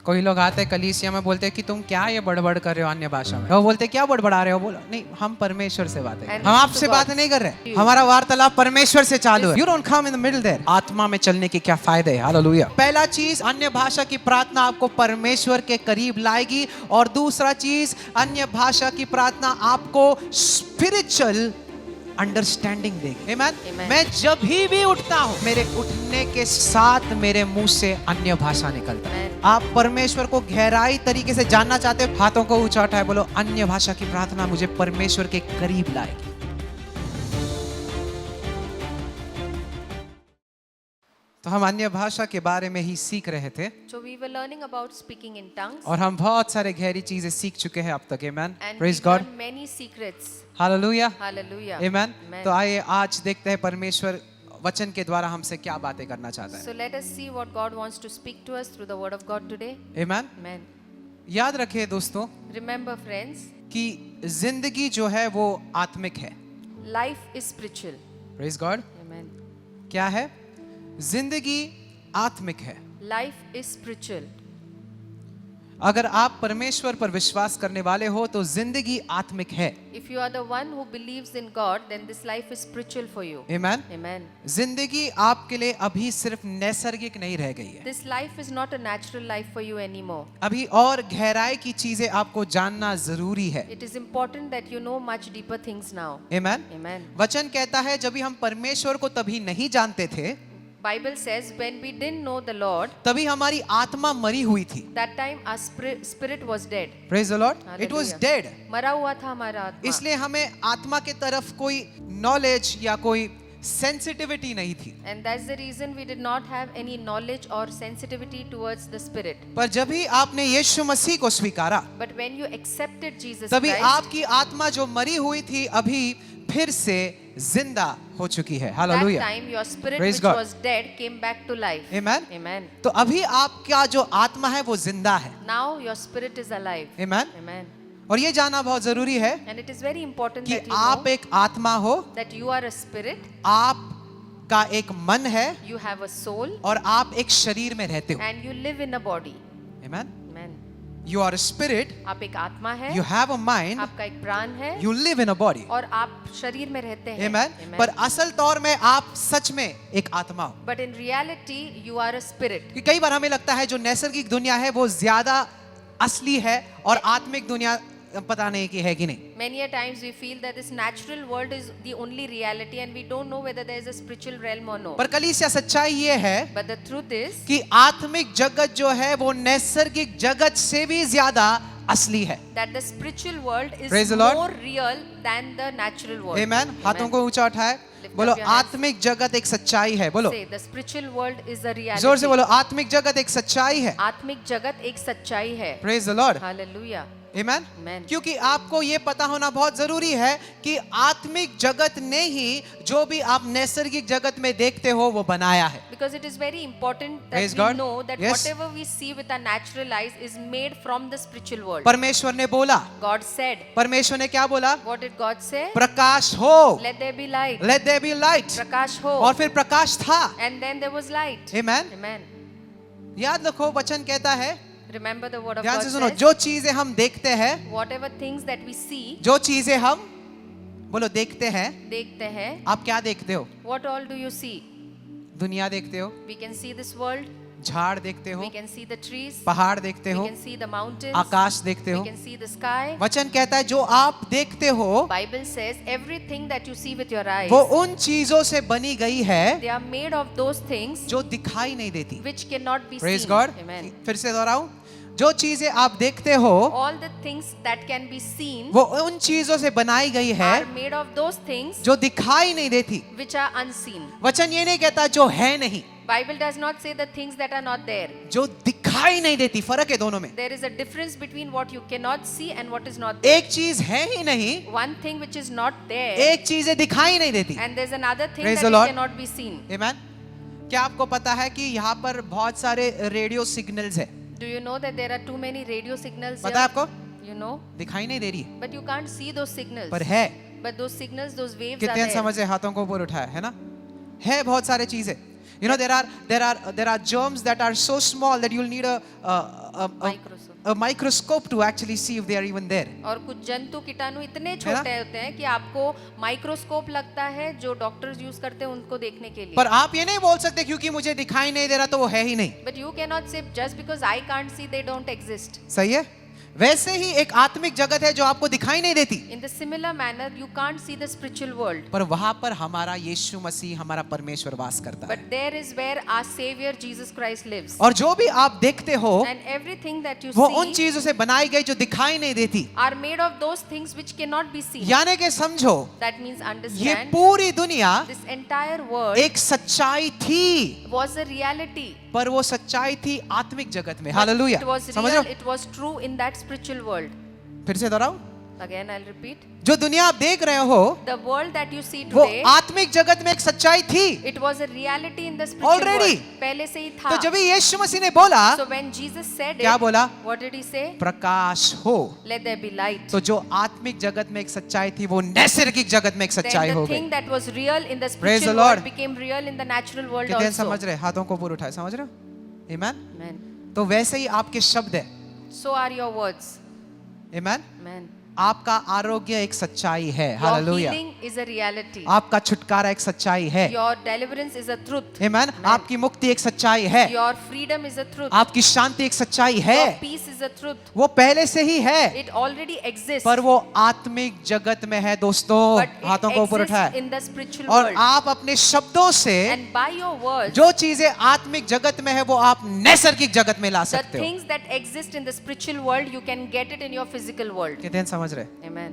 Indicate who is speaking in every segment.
Speaker 1: कोई लोग आते हैं कलीसिया में, बोलते हैं कि तुम क्या ये बड़बड़ कर रहे हो अन्य भाषा में। वो बोलते हैं क्या बड़बड़ा रहे हो, बोलो नहीं हम परमेश्वर से बात है, हम आपसे बात नहीं कर रहे, हमारा वार्तालाप परमेश्वर से चालू है। You don't come in the middle there. आत्मा में चलने के क्या फायदे हैं? हालेलुया। पहला चीज, अन्य भाषा की प्रार्थना आपको परमेश्वर के करीब लाएगी, और दूसरा चीज, अन्य भाषा की प्रार्थना आपको स्पिरिचुअल अंडरस्टैंडिंग देगी। आमीन। मैं जब भी उठता हूँ, मेरे उठने के साथ मेरे मुंह से अन्य भाषा निकलता है। आप परमेश्वर को गहराई तरीके से जानना चाहते हो, हाथों को ऊंचा उठाए, बोलो अन्य भाषा की प्रार्थना मुझे परमेश्वर के करीब लाएगी। तो हम अन्य भाषा के बारे में ही सीख रहे थे।
Speaker 2: So we were learning about speaking in tongues.
Speaker 1: और हम बहुत सारे गहरी चीजें सीख चुके हैं अब तक। आमीन।
Speaker 2: And
Speaker 1: praise
Speaker 2: we
Speaker 1: God.
Speaker 2: learned many secrets.
Speaker 1: Hallelujah.
Speaker 2: Hallelujah.
Speaker 1: आमीन।
Speaker 2: Amen.
Speaker 1: तो आइए आज देखते हैं परमेश्वर वचन के द्वारा हमसे क्या बातें करना चाहता है।
Speaker 2: So let us see what God wants to speak to us through the word of God today.
Speaker 1: आमीन।
Speaker 2: Amen.
Speaker 1: याद रखिए दोस्तों
Speaker 2: Remember friends,
Speaker 1: कि जिंदगी जो है वो आत्मिक है।
Speaker 2: life is spiritual.
Speaker 1: Praise God.
Speaker 2: Amen.
Speaker 1: क्या है? जिंदगी आत्मिक है।
Speaker 2: Life is spiritual.
Speaker 1: अगर आप परमेश्वर पर विश्वास करने वाले हो तो जिंदगी आत्मिक है।
Speaker 2: If you are the one who believes in God, then this life is spiritual for you.
Speaker 1: आमीन।
Speaker 2: Amen.
Speaker 1: जिंदगी आपके लिए अभी सिर्फ नैसर्गिक नहीं रह गई है।
Speaker 2: This life is not a natural life for you anymore.
Speaker 1: अभी और गहराई की चीजें आपको जानना जरूरी है।
Speaker 2: It is important that you know much deeper things now.
Speaker 1: आमीन।
Speaker 2: Amen.
Speaker 1: वचन कहता है जब भी हम परमेश्वर को तभी नहीं जानते थे,
Speaker 2: Bible says when we didn't know the Lord,
Speaker 1: तभी हमारी आत्मा मरी हुई थी।
Speaker 2: that time our spirit was dead.
Speaker 1: Praise the Lord. It was
Speaker 2: Hallelujah.
Speaker 1: Dead.
Speaker 2: मरा हुआ था हमारा आत्मा.
Speaker 1: इसलिए हमें आत्मा के तरफ कोई नॉलेज या कोई सेंसिटिविटी नहीं थी।
Speaker 2: And that's the reason we did not have any knowledge or sensitivity towards the spirit.
Speaker 1: पर जब भी आपने यीशु मसीह को स्वीकारा,
Speaker 2: But when you accepted Jesus
Speaker 1: तभी
Speaker 2: Christ,
Speaker 1: आपकी आत्मा जो मरी हुई थी अभी फिर से जिंदा हो चुकी है।
Speaker 2: that
Speaker 1: hallelujah.
Speaker 2: time your spirit
Speaker 1: Praise
Speaker 2: which
Speaker 1: God.
Speaker 2: was dead came back to life.
Speaker 1: Amen.
Speaker 2: Amen.
Speaker 1: तो अभी आपका जो आत्मा है वो जिंदा है।
Speaker 2: Now your spirit is alive.
Speaker 1: Amen.
Speaker 2: Amen.
Speaker 1: और ये जानना बहुत जरूरी है
Speaker 2: And it is very important
Speaker 1: कि
Speaker 2: that you
Speaker 1: आप
Speaker 2: know
Speaker 1: एक आत्मा हो,
Speaker 2: that you are a spirit,
Speaker 1: आपका एक मन है,
Speaker 2: you have a soul,
Speaker 1: और आप एक शरीर में रहते हो।
Speaker 2: and you live in a body.
Speaker 1: Amen.
Speaker 2: Amen.
Speaker 1: You are a spirit,
Speaker 2: आप एक आत्मा है,
Speaker 1: you have a mind,
Speaker 2: आपका एक प्राण है,
Speaker 1: you live in a body.
Speaker 2: और आप शरीर में रहते हैं.
Speaker 1: Amen.
Speaker 2: Amen.
Speaker 1: पर असल तौर में आप सच में एक आत्मा हो।
Speaker 2: But in reality, you are a spirit.
Speaker 1: कि कई बार हमें लगता है जो नैसर्गिक दुनिया है वो ज्यादा असली है और आत्मिक दुनिया पता नहीं कि है कि नहीं।
Speaker 2: Many a times we feel that this natural world is the only reality and we don't know whether there is a spiritual realm or no.
Speaker 1: पर कलीसिया सच्चाई ये है
Speaker 2: But the truth is
Speaker 1: कि आत्मिक जगत जो है वो नैसर्गिक जगत से भी ज्यादा असली है।
Speaker 2: that the spiritual world is
Speaker 1: Praise the Lord.
Speaker 2: more real than the natural world.
Speaker 1: आमेन। हाथों को ऊंचा उठाए,
Speaker 2: Lift
Speaker 1: बोलो
Speaker 2: up your hands.
Speaker 1: आत्मिक जगत एक सच्चाई है। बोलो
Speaker 2: Say, the spiritual world is a reality.
Speaker 1: जोर से बोलो, आत्मिक जगत एक सच्चाई है।
Speaker 2: आत्मिक जगत एक सच्चाई है.
Speaker 1: Praise the Lord.
Speaker 2: Hallelujah.
Speaker 1: Amen.
Speaker 2: Amen.
Speaker 1: क्योंकि आपको ये पता होना बहुत जरूरी है कि आत्मिक जगत ने ही जो भी आप नैसर्गिक जगत में देखते हो वो बनाया है।
Speaker 2: Because it is very important that
Speaker 1: Praise
Speaker 2: we
Speaker 1: God.
Speaker 2: know that
Speaker 1: Yes.
Speaker 2: whatever we see with our natural eyes is made from the spiritual world.
Speaker 1: परमेश्वर ने बोला,
Speaker 2: God said.
Speaker 1: परमेश्वर ने क्या बोला?
Speaker 2: What did God say?
Speaker 1: प्रकाश हो,
Speaker 2: Let there be light.
Speaker 1: Let there be light.
Speaker 2: प्रकाश हो.
Speaker 1: और फिर प्रकाश था।
Speaker 2: And then there was light.
Speaker 1: Amen.
Speaker 2: Amen.
Speaker 1: याद रखो वचन कहता है,
Speaker 2: Remember the word of
Speaker 1: ध्यान
Speaker 2: God
Speaker 1: से सुनो,
Speaker 2: says,
Speaker 1: जो चीजें हम देखते हैं,
Speaker 2: whatever things that we see,
Speaker 1: जो चीजें हम बोलो देखते हैं,
Speaker 2: देखते हैं.
Speaker 1: आप क्या देखते हो?
Speaker 2: What all do you see?
Speaker 1: दुनिया देखते हो,
Speaker 2: We can see this world.
Speaker 1: झाड़ देखते हो,
Speaker 2: We can see the trees.
Speaker 1: पहाड़ देखते
Speaker 2: We
Speaker 1: हो,
Speaker 2: can see the mountains.
Speaker 1: आकाश देखते
Speaker 2: We
Speaker 1: हो।
Speaker 2: can see the sky.
Speaker 1: वचन कहता है जो आप देखते हो
Speaker 2: Bible says everything that you see with your eyes,
Speaker 1: वो उन चीजों से बनी गई है
Speaker 2: they are made of those things
Speaker 1: जो दिखाई नहीं देती।
Speaker 2: which cannot be
Speaker 1: praise
Speaker 2: seen.
Speaker 1: God.
Speaker 2: Amen.
Speaker 1: फिर से दोहराऊं, जो चीजें आप देखते हो
Speaker 2: All the things that can be seen
Speaker 1: वो उन चीजों से बनाई गई है
Speaker 2: are made of those things
Speaker 1: जो दिखाई नहीं देती।
Speaker 2: which are unseen.
Speaker 1: वचन ये नहीं कहता जो है नहीं,
Speaker 2: Bible does not say the things that are not there.
Speaker 1: जो दिखाई नहीं देती। फर्क है दोनों में।
Speaker 2: There is a difference between what you cannot see and what is not there.
Speaker 1: एक चीज है ही नहीं,
Speaker 2: One thing which is not there,
Speaker 1: एक चीजें दिखाई नहीं देती।
Speaker 2: and there's another thing
Speaker 1: Praise
Speaker 2: that
Speaker 1: the
Speaker 2: it
Speaker 1: Lord.
Speaker 2: cannot be seen.
Speaker 1: आमेन। क्या आपको पता है कि यहाँ पर बहुत सारे रेडियो सिग्नल्स है?
Speaker 2: Do you know that there are too many radio signals
Speaker 1: पता है
Speaker 2: here?
Speaker 1: आपको?
Speaker 2: You know,
Speaker 1: दिखाई नहीं दे रही है,
Speaker 2: but you can't see those signals.
Speaker 1: पर है।
Speaker 2: But those signals, those waves are
Speaker 1: कितने
Speaker 2: there.
Speaker 1: समझे? हाथों को ऊपर उठाया है ना। है बहुत सारे चीजें। You know, there are germs that are so small that you'll need a microscope to actually see if they are even there.
Speaker 2: और कुछ जंतु कीटाणु इतने छोटे होते हैं कि आपको माइक्रोस्कोप लगता है जो डॉक्टर्स यूज करते हैं उनको देखने के लिए.
Speaker 1: पर आप ये नहीं बोल सकते क्योंकि मुझे दिखाई नहीं दे रहा तो वो है ही नहीं.
Speaker 2: But you cannot say just because I can't see they don't exist.
Speaker 1: सही है. वैसे ही एक आत्मिक जगत है जो आपको दिखाई नहीं देती.
Speaker 2: In the similar manner, you can't see the spiritual world.
Speaker 1: पर वहां पर हमारा यीशु मसीह हमारा परमेश्वर वास करता है.
Speaker 2: But there is where our Savior Jesus Christ lives.
Speaker 1: और जो भी आप देखते हो
Speaker 2: And everything that you
Speaker 1: वो
Speaker 2: see
Speaker 1: उन चीजों से बनाई गई जो दिखाई नहीं देती.
Speaker 2: are made of those things which cannot be seen.
Speaker 1: यानी कि समझो
Speaker 2: That means
Speaker 1: ये
Speaker 2: understand
Speaker 1: पूरी दुनिया
Speaker 2: this entire world
Speaker 1: एक सच्चाई थी,
Speaker 2: was a reality.
Speaker 1: पर वो सच्चाई थी आत्मिक जगत में. हालेलुया.
Speaker 2: It was
Speaker 1: समझ
Speaker 2: real,
Speaker 1: रहे हो?
Speaker 2: it was true in that spiritual world.
Speaker 1: फिर से दोहराऊं.
Speaker 2: Again, I'll repeat.
Speaker 1: जो दुनिया आप देख रहे हो
Speaker 2: The world that you see
Speaker 1: वो
Speaker 2: today,
Speaker 1: आत्मिक जगत में एक सच्चाई थी.
Speaker 2: it was a reality in the spiritual
Speaker 1: Already.
Speaker 2: world. पहले से ही था.
Speaker 1: तो जब यीशु मसीह ने बोला
Speaker 2: So when Jesus said
Speaker 1: क्या
Speaker 2: it,
Speaker 1: बोला?
Speaker 2: what did he say?
Speaker 1: प्रकाश हो.
Speaker 2: Let there be light.
Speaker 1: तो जो आत्मिक जगत में एक सच्चाई थी वो नैसर्गिक जगत में एक सच्चाई
Speaker 2: Then
Speaker 1: हो
Speaker 2: the
Speaker 1: गई.
Speaker 2: thing that was real in the
Speaker 1: Praise the
Speaker 2: spiritual
Speaker 1: Lord.
Speaker 2: world became real in the natural world
Speaker 1: कितने
Speaker 2: also.
Speaker 1: समझ रहे? हाथों को ऊपर उठाए. समझ रहे हो? Amen.
Speaker 2: Amen.
Speaker 1: तो वैसे ही आपके शब्द है.
Speaker 2: So are your words.
Speaker 1: Amen.
Speaker 2: Amen.
Speaker 1: आपका आरोग्य एक सच्चाई है.
Speaker 2: Your
Speaker 1: hallelujah.
Speaker 2: healing is a reality.
Speaker 1: आपका छुटकारा एक सच्चाई है.
Speaker 2: Your deliverance is a truth.
Speaker 1: Amen. आपकी मुक्ति एक सच्चाई है.
Speaker 2: Your freedom is a truth.
Speaker 1: आपकी शांति एक सच्चाई है.
Speaker 2: Your peace is a truth.
Speaker 1: वो पहले से ही है,
Speaker 2: It already exists.
Speaker 1: पर वो आत्मिक जगत में है दोस्तों.
Speaker 2: But it
Speaker 1: हाथों को ऊपर
Speaker 2: exists
Speaker 1: उठाए.
Speaker 2: in the spiritual
Speaker 1: और
Speaker 2: world.
Speaker 1: आप अपने शब्दों से
Speaker 2: And by your words,
Speaker 1: जो चीजें आत्मिक जगत में है वो आप नैसर्गिक जगत में ला
Speaker 2: the
Speaker 1: सकते हो.
Speaker 2: things that exist in the spiritual world, you can get it in your physical world.
Speaker 1: कितने समझ रहे?
Speaker 2: Amen.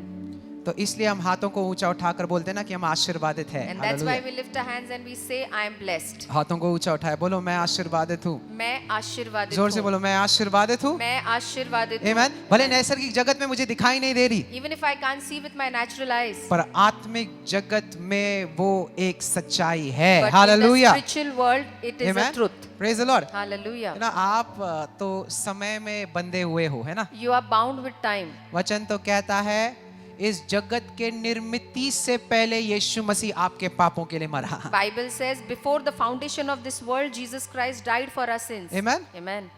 Speaker 1: तो इसलिए हम हाथों को ऊंचा उठाकर बोलते हैं ना कि हम आशीर्वादित हैं.
Speaker 2: And that's why
Speaker 1: hallelujah.
Speaker 2: we lift our hands and we say, I am blessed.
Speaker 1: हाथों को ऊंचा उठाए, बोलो मैं आशीर्वादित हूँ.
Speaker 2: मैं आशीर्वादित
Speaker 1: जोर से
Speaker 2: हूँ.
Speaker 1: बोलो मैं आशीर्वादित हूँ.
Speaker 2: मैं आशीर्वादित हूँ.
Speaker 1: Amen. भले नैसर्गिक जगत में मुझे दिखाई नहीं दे रही,
Speaker 2: Even if I can't see with my natural eyes.
Speaker 1: पर आत्मिक जगत में वो एक सच्चाई है.
Speaker 2: But in the
Speaker 1: hallelujah.
Speaker 2: spiritual world, it is a
Speaker 1: Amen.
Speaker 2: truth.
Speaker 1: Praise the Lord.
Speaker 2: Hallelujah.
Speaker 1: ना आप तो समय में बंधे हुए हो, है ना.
Speaker 2: You are bound with time.
Speaker 1: वचन तो कहता है इस जगत के निर्मिति से पहले यीशु मसीह आपके पापों के लिए मरा.
Speaker 2: Bible says, before the foundation of this world, Jesus Christ died for our sins.
Speaker 1: Amen.
Speaker 2: Amen.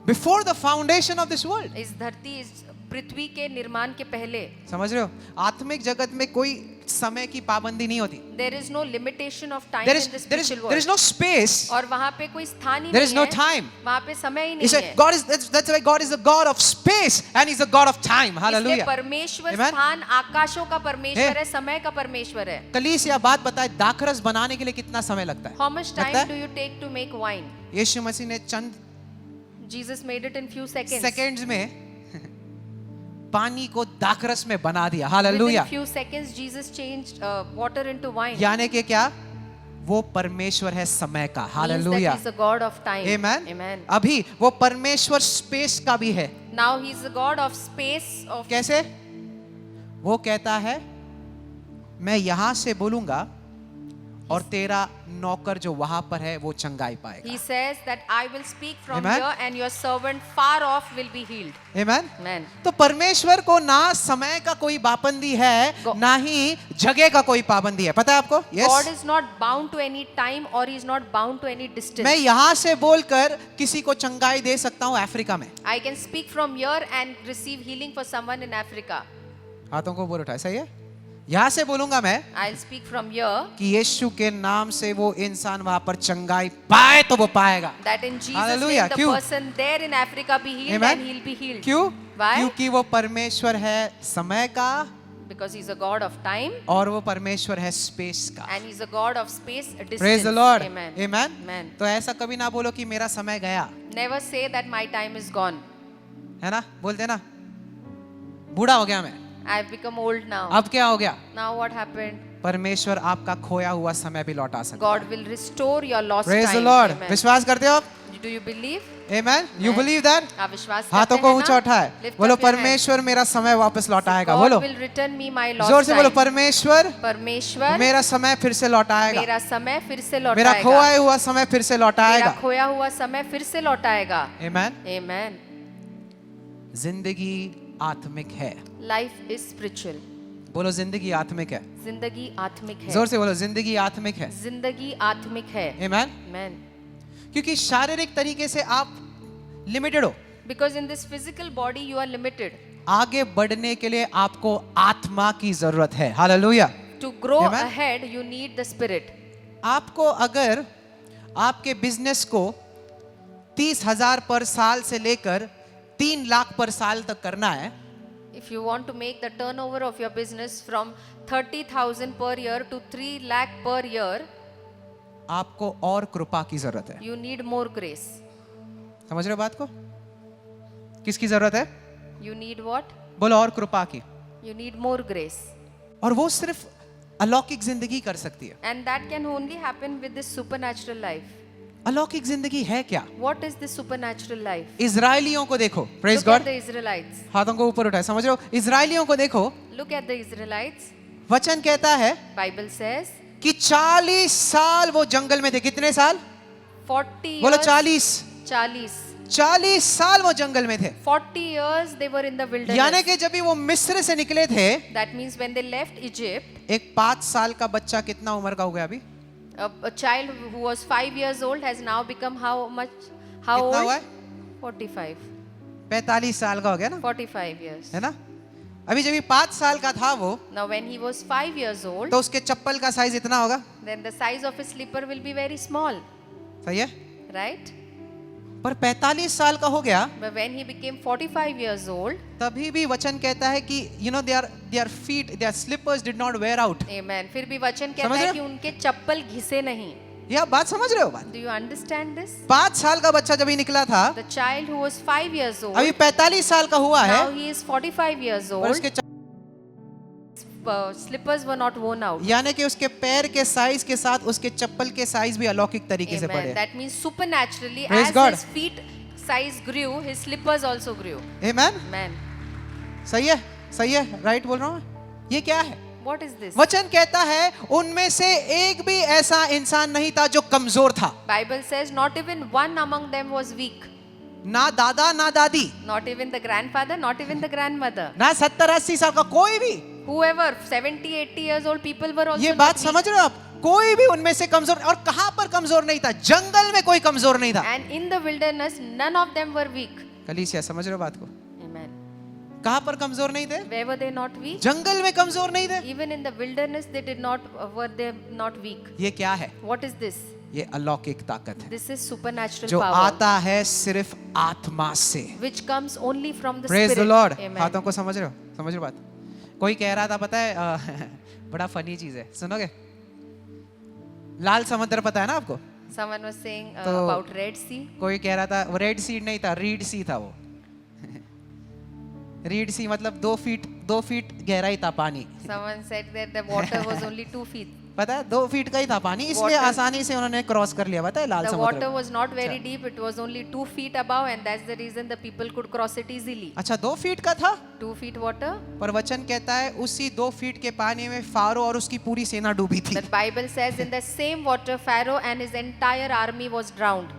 Speaker 1: Before the foundation of this world.
Speaker 2: इस धरती, इस पृथ्वी के निर्माण के पहले.
Speaker 1: समझ रहे हो? आत्मिक जगत में कोई समय की पाबंदी नहीं होती.
Speaker 2: There is no limitation of time
Speaker 1: There
Speaker 2: in
Speaker 1: is
Speaker 2: the spiritual world.
Speaker 1: there is no space.
Speaker 2: और वहाँ पे कोई स्थान ही
Speaker 1: There is
Speaker 2: नहीं
Speaker 1: no
Speaker 2: है.
Speaker 1: time.
Speaker 2: वहाँ पे समय ही
Speaker 1: He
Speaker 2: नहीं
Speaker 1: said
Speaker 2: है.
Speaker 1: God is that's why God is the God of space and He's the God of time.
Speaker 2: इसलिए
Speaker 1: Hallelujah.
Speaker 2: परमेश्वर
Speaker 1: Amen.
Speaker 2: स्थान आकाशों का परमेश्वर
Speaker 1: Hey.
Speaker 2: है, समय का परमेश्वर है.
Speaker 1: कलीसिया बात बताए दाखरस बनाने के लिए कितना समय लगता है?
Speaker 2: How much
Speaker 1: लगता
Speaker 2: time
Speaker 1: है?
Speaker 2: do you take to make wine?
Speaker 1: यीशु मसीह ने चंद
Speaker 2: Jesus made it in few seconds.
Speaker 1: Seconds में पानी को दाखरस में बना दिया.
Speaker 2: Within
Speaker 1: hallelujah.
Speaker 2: few seconds, Jesus changed water into wine.
Speaker 1: यानी कि क्या? वो परमेश्वर है समय का.
Speaker 2: Means
Speaker 1: hallelujah.
Speaker 2: that he's a God of time.
Speaker 1: Amen.
Speaker 2: Amen.
Speaker 1: अभी वो परमेश्वर स्पेस का भी है.
Speaker 2: Now he's a God of space of.
Speaker 1: कैसे? वो कहता है मैं यहां से बोलूंगा और तेरा नौकर जो वहां पर है वो चंगाई पाएगा.
Speaker 2: He says that I will speak from
Speaker 1: Amen.
Speaker 2: here and your servant far off will be healed.
Speaker 1: Amen.
Speaker 2: Amen.
Speaker 1: तो परमेश्वर को ना समय का कोई पाबंदी है ना ही जगह का कोई पाबंदी है. पता है आपको?
Speaker 2: God
Speaker 1: Yes.
Speaker 2: is not bound to any time or he is not bound to any distance.
Speaker 1: मैं यहां से बोलकर किसी को चंगाई दे सकता हूं अफ्रीका में.
Speaker 2: I can speak from here and receive healing for someone in Africa.
Speaker 1: हाथों को ऊपर उठाए. सही है? यहां से बोलूंगा मैं
Speaker 2: I'll speak from here
Speaker 1: कि यीशु के नाम से वो इंसान वहां पर चंगाई पाए तो वो पाएगा.
Speaker 2: that in Jesus'
Speaker 1: Hallelujah.
Speaker 2: name the
Speaker 1: क्यों?
Speaker 2: person there in Africa be healed
Speaker 1: Amen.
Speaker 2: and he'll be healed.
Speaker 1: क्यों?
Speaker 2: Why?
Speaker 1: क्योंकि वो परमेश्वर है समय का
Speaker 2: Because he's a God of time
Speaker 1: और वो परमेश्वर है स्पेस का.
Speaker 2: and he's a God of space distance.
Speaker 1: Praise the Lord.
Speaker 2: Amen.
Speaker 1: Amen.
Speaker 2: Amen.
Speaker 1: तो ऐसा कभी ना बोलो कि मेरा समय गया,
Speaker 2: Never say that my time is gone.
Speaker 1: है ना? बोलते ना बूढ़ा हो गया मैं.
Speaker 2: I've become old now.
Speaker 1: अब क्या हो गया?
Speaker 2: Now what happened?
Speaker 1: परमेश्वर आपका खोया हुआ समय भी लौटा सकता
Speaker 2: God will restore your lost
Speaker 1: है. Praise
Speaker 2: time.
Speaker 1: the Lord.
Speaker 2: Amen.
Speaker 1: विश्वास करते हो आप?
Speaker 2: Do you believe?
Speaker 1: Amen. You
Speaker 2: Amen.
Speaker 1: believe that?
Speaker 2: आप विश्वास करते
Speaker 1: हाथों को
Speaker 2: हैं
Speaker 1: ऊंचा
Speaker 2: ना?
Speaker 1: उठाए.
Speaker 2: Lift
Speaker 1: बोलो
Speaker 2: up your hand.
Speaker 1: परमेश्वर मेरा समय वापस लौटाएगा.
Speaker 2: God
Speaker 1: बोलो
Speaker 2: will return me my lost
Speaker 1: जोर से बोलो
Speaker 2: time.
Speaker 1: परमेश्वर
Speaker 2: परमेश्वर
Speaker 1: मेरा समय फिर से लौटाएगा.
Speaker 2: मेरा समय फिर से
Speaker 1: मेरा
Speaker 2: लौटाएगा.
Speaker 1: खोया हुआ समय फिर से
Speaker 2: मेरा
Speaker 1: लौटाएगा.
Speaker 2: खोया हुआ समय फिर से लौटाएगा.
Speaker 1: Amen.
Speaker 2: Amen.
Speaker 1: जिंदगी आत्मिक है.
Speaker 2: Life is spiritual.
Speaker 1: बोलो जिंदगी आत्मिक है।
Speaker 2: जिंदगी आत्मिक है।
Speaker 1: जोर से बोलो जिंदगी आत्मिक है।
Speaker 2: जिंदगी आत्मिक है।
Speaker 1: आमेन।
Speaker 2: Amen.
Speaker 1: क्योंकि शारीरिक तरीके से आप लिमिटेड हो,
Speaker 2: Because in this physical body you are limited.
Speaker 1: आगे बढ़ने के लिए आपको आत्मा की जरूरत है। Hallelujah.
Speaker 2: To grow
Speaker 1: Amen.
Speaker 2: ahead you need the spirit.
Speaker 1: आपको अगर आपके बिजनेस को 30,000 पर साल से लेकर 3 लाख पर साल तक करना है,
Speaker 2: If you want to make the turnover of your business from 30,000 per year to 3 lakh per year,
Speaker 1: आपको और कृपा की जरूरत है।
Speaker 2: you need more grace.
Speaker 1: समझ रहे हो बात को? किसकी जरूरत है?
Speaker 2: You need what?
Speaker 1: बोलो और कृपा की।
Speaker 2: You need more grace.
Speaker 1: और वो सिर्फ अलौकिक जिंदगी कर सकती है।
Speaker 2: And that can only happen with this supernatural life.
Speaker 1: अलौकिक जिंदगी है क्या?
Speaker 2: What is this supernatural life?
Speaker 1: इजराइलियों को देखो, praise
Speaker 2: Look
Speaker 1: God.
Speaker 2: at the Israelites.
Speaker 1: हाथों को ऊपर उठाए, समझ रहे हो? इजराइलियों को देखो,
Speaker 2: Look at the Israelites.
Speaker 1: वचन कहता है
Speaker 2: Bible says
Speaker 1: कि 40 साल वो जंगल में थे। कितने साल?
Speaker 2: 40
Speaker 1: बोलो
Speaker 2: years.
Speaker 1: 40।
Speaker 2: 40.
Speaker 1: 40 साल वो जंगल में थे।
Speaker 2: 40 years they were in the wilderness.
Speaker 1: यानी कि जब भी वो मिस्र से निकले थे,
Speaker 2: That means when they left Egypt,
Speaker 1: एक 5 साल का बच्चा कितना उम्र का हो गया अभी?
Speaker 2: a child who was 5 years old has now become how much? How
Speaker 1: कितना हुआ
Speaker 2: old?
Speaker 1: है?
Speaker 2: 45.
Speaker 1: 45 साल का हो गया ना,
Speaker 2: 45 years.
Speaker 1: है ना? अभी जब ये 5 साल का था वो,
Speaker 2: Now when he was 5 years old,
Speaker 1: तो उसके चप्पल का साइज इतना होगा।
Speaker 2: then the size of his slipper will be very small,
Speaker 1: सही है?
Speaker 2: right?
Speaker 1: पर 45 साल का हो गया,
Speaker 2: But when he became 45 years old,
Speaker 1: तभी भी वचन कहता है कि you know their feet, their slippers did not wear out।
Speaker 2: amen. फिर भी वचन कहता
Speaker 1: समझ रहे
Speaker 2: है
Speaker 1: हो?
Speaker 2: कि उनके चप्पल घिसे नहीं.
Speaker 1: ये आप बात समझ रहे हो बात?
Speaker 2: Do you understand this?
Speaker 1: 5 साल का बच्चा जब ही निकला था,
Speaker 2: The child who was 5 years old,
Speaker 1: अभी 45 साल का हुआ है,
Speaker 2: now he is 45 years
Speaker 1: और
Speaker 2: old.
Speaker 1: उसके
Speaker 2: Slippers were not worn out.
Speaker 1: यानी कि उसके पैर के साइज के साथ उसके चप्पल के साइज भी अलौकिक तरीके से
Speaker 2: Amen.
Speaker 1: बढ़े।
Speaker 2: That means supernaturally,
Speaker 1: Praise
Speaker 2: as
Speaker 1: God.
Speaker 2: his feet size grew, his slippers also grew.
Speaker 1: Amen.
Speaker 2: Amen.
Speaker 1: सही है, सही है, राइट बोल रहा हूँ मैं? ये क्या है?
Speaker 2: What is this?
Speaker 1: वचन कहता है उनमें से एक भी ऐसा इंसान नहीं था जो कमजोर था।
Speaker 2: Bible says not even one among them was weak.
Speaker 1: ना दादा ना दादी,
Speaker 2: Not even the grandfather, not even the grandmother.
Speaker 1: ना 70-80 साल का कोई भी।
Speaker 2: Whoever 70-80 years old people were also
Speaker 1: ये
Speaker 2: not
Speaker 1: बात
Speaker 2: weak.
Speaker 1: समझ रहे हो आप? कोई भी उनमें से कमजोर, और कहां पर कमजोर नहीं था? जंगल में कोई कमजोर नहीं था।
Speaker 2: And in the wilderness, none of them were weak.
Speaker 1: कलीसिया समझ रहे हो बात को?
Speaker 2: Amen.
Speaker 1: कहां पर कमजोर नहीं थे?
Speaker 2: Where were they not weak?
Speaker 1: जंगल में कमजोर नहीं थे।
Speaker 2: Even in the wilderness, they did not were they not weak.
Speaker 1: ये क्या है?
Speaker 2: What is this?
Speaker 1: ये अलौकिक ताकत है
Speaker 2: This is supernatural
Speaker 1: जो
Speaker 2: power,
Speaker 1: आता है सिर्फ आत्मा से।
Speaker 2: which comes only from the
Speaker 1: praise the
Speaker 2: spirit.
Speaker 1: Lord.
Speaker 2: Amen.
Speaker 1: हाथों को समझ रहे हो? समझ रहे हो बात? कोई कह रहा था, पता है बड़ा फनी चीज है, सुनोगे? लाल समुद्र पता है ना आपको?
Speaker 2: Someone was saying
Speaker 1: तो-
Speaker 2: about Red Sea.
Speaker 1: कोई कह रहा था वो रेड सी नहीं था, रीड सी था वो। रीड सी मतलब 2 फीट गहराई था पानी।
Speaker 2: Someone said that the water was only 2 feet.
Speaker 1: पता है 2 फीट का ही था पानी, इसलिए
Speaker 2: Water-
Speaker 1: आसानी से उन्होंने क्रॉस कर लिया। पता है लाल
Speaker 2: The
Speaker 1: समुद्र?
Speaker 2: water was not very deep. It was only 2 feet above, and that's the reason the people could cross it easily.
Speaker 1: अच्छा 2 फीट का था,
Speaker 2: 2 feet water.
Speaker 1: पर वचन कहता है उसी 2 फीट के पानी में फारो और उसकी पूरी सेना डूबी थी।
Speaker 2: The Bible says in the same water, Pharaoh and his entire army was drowned.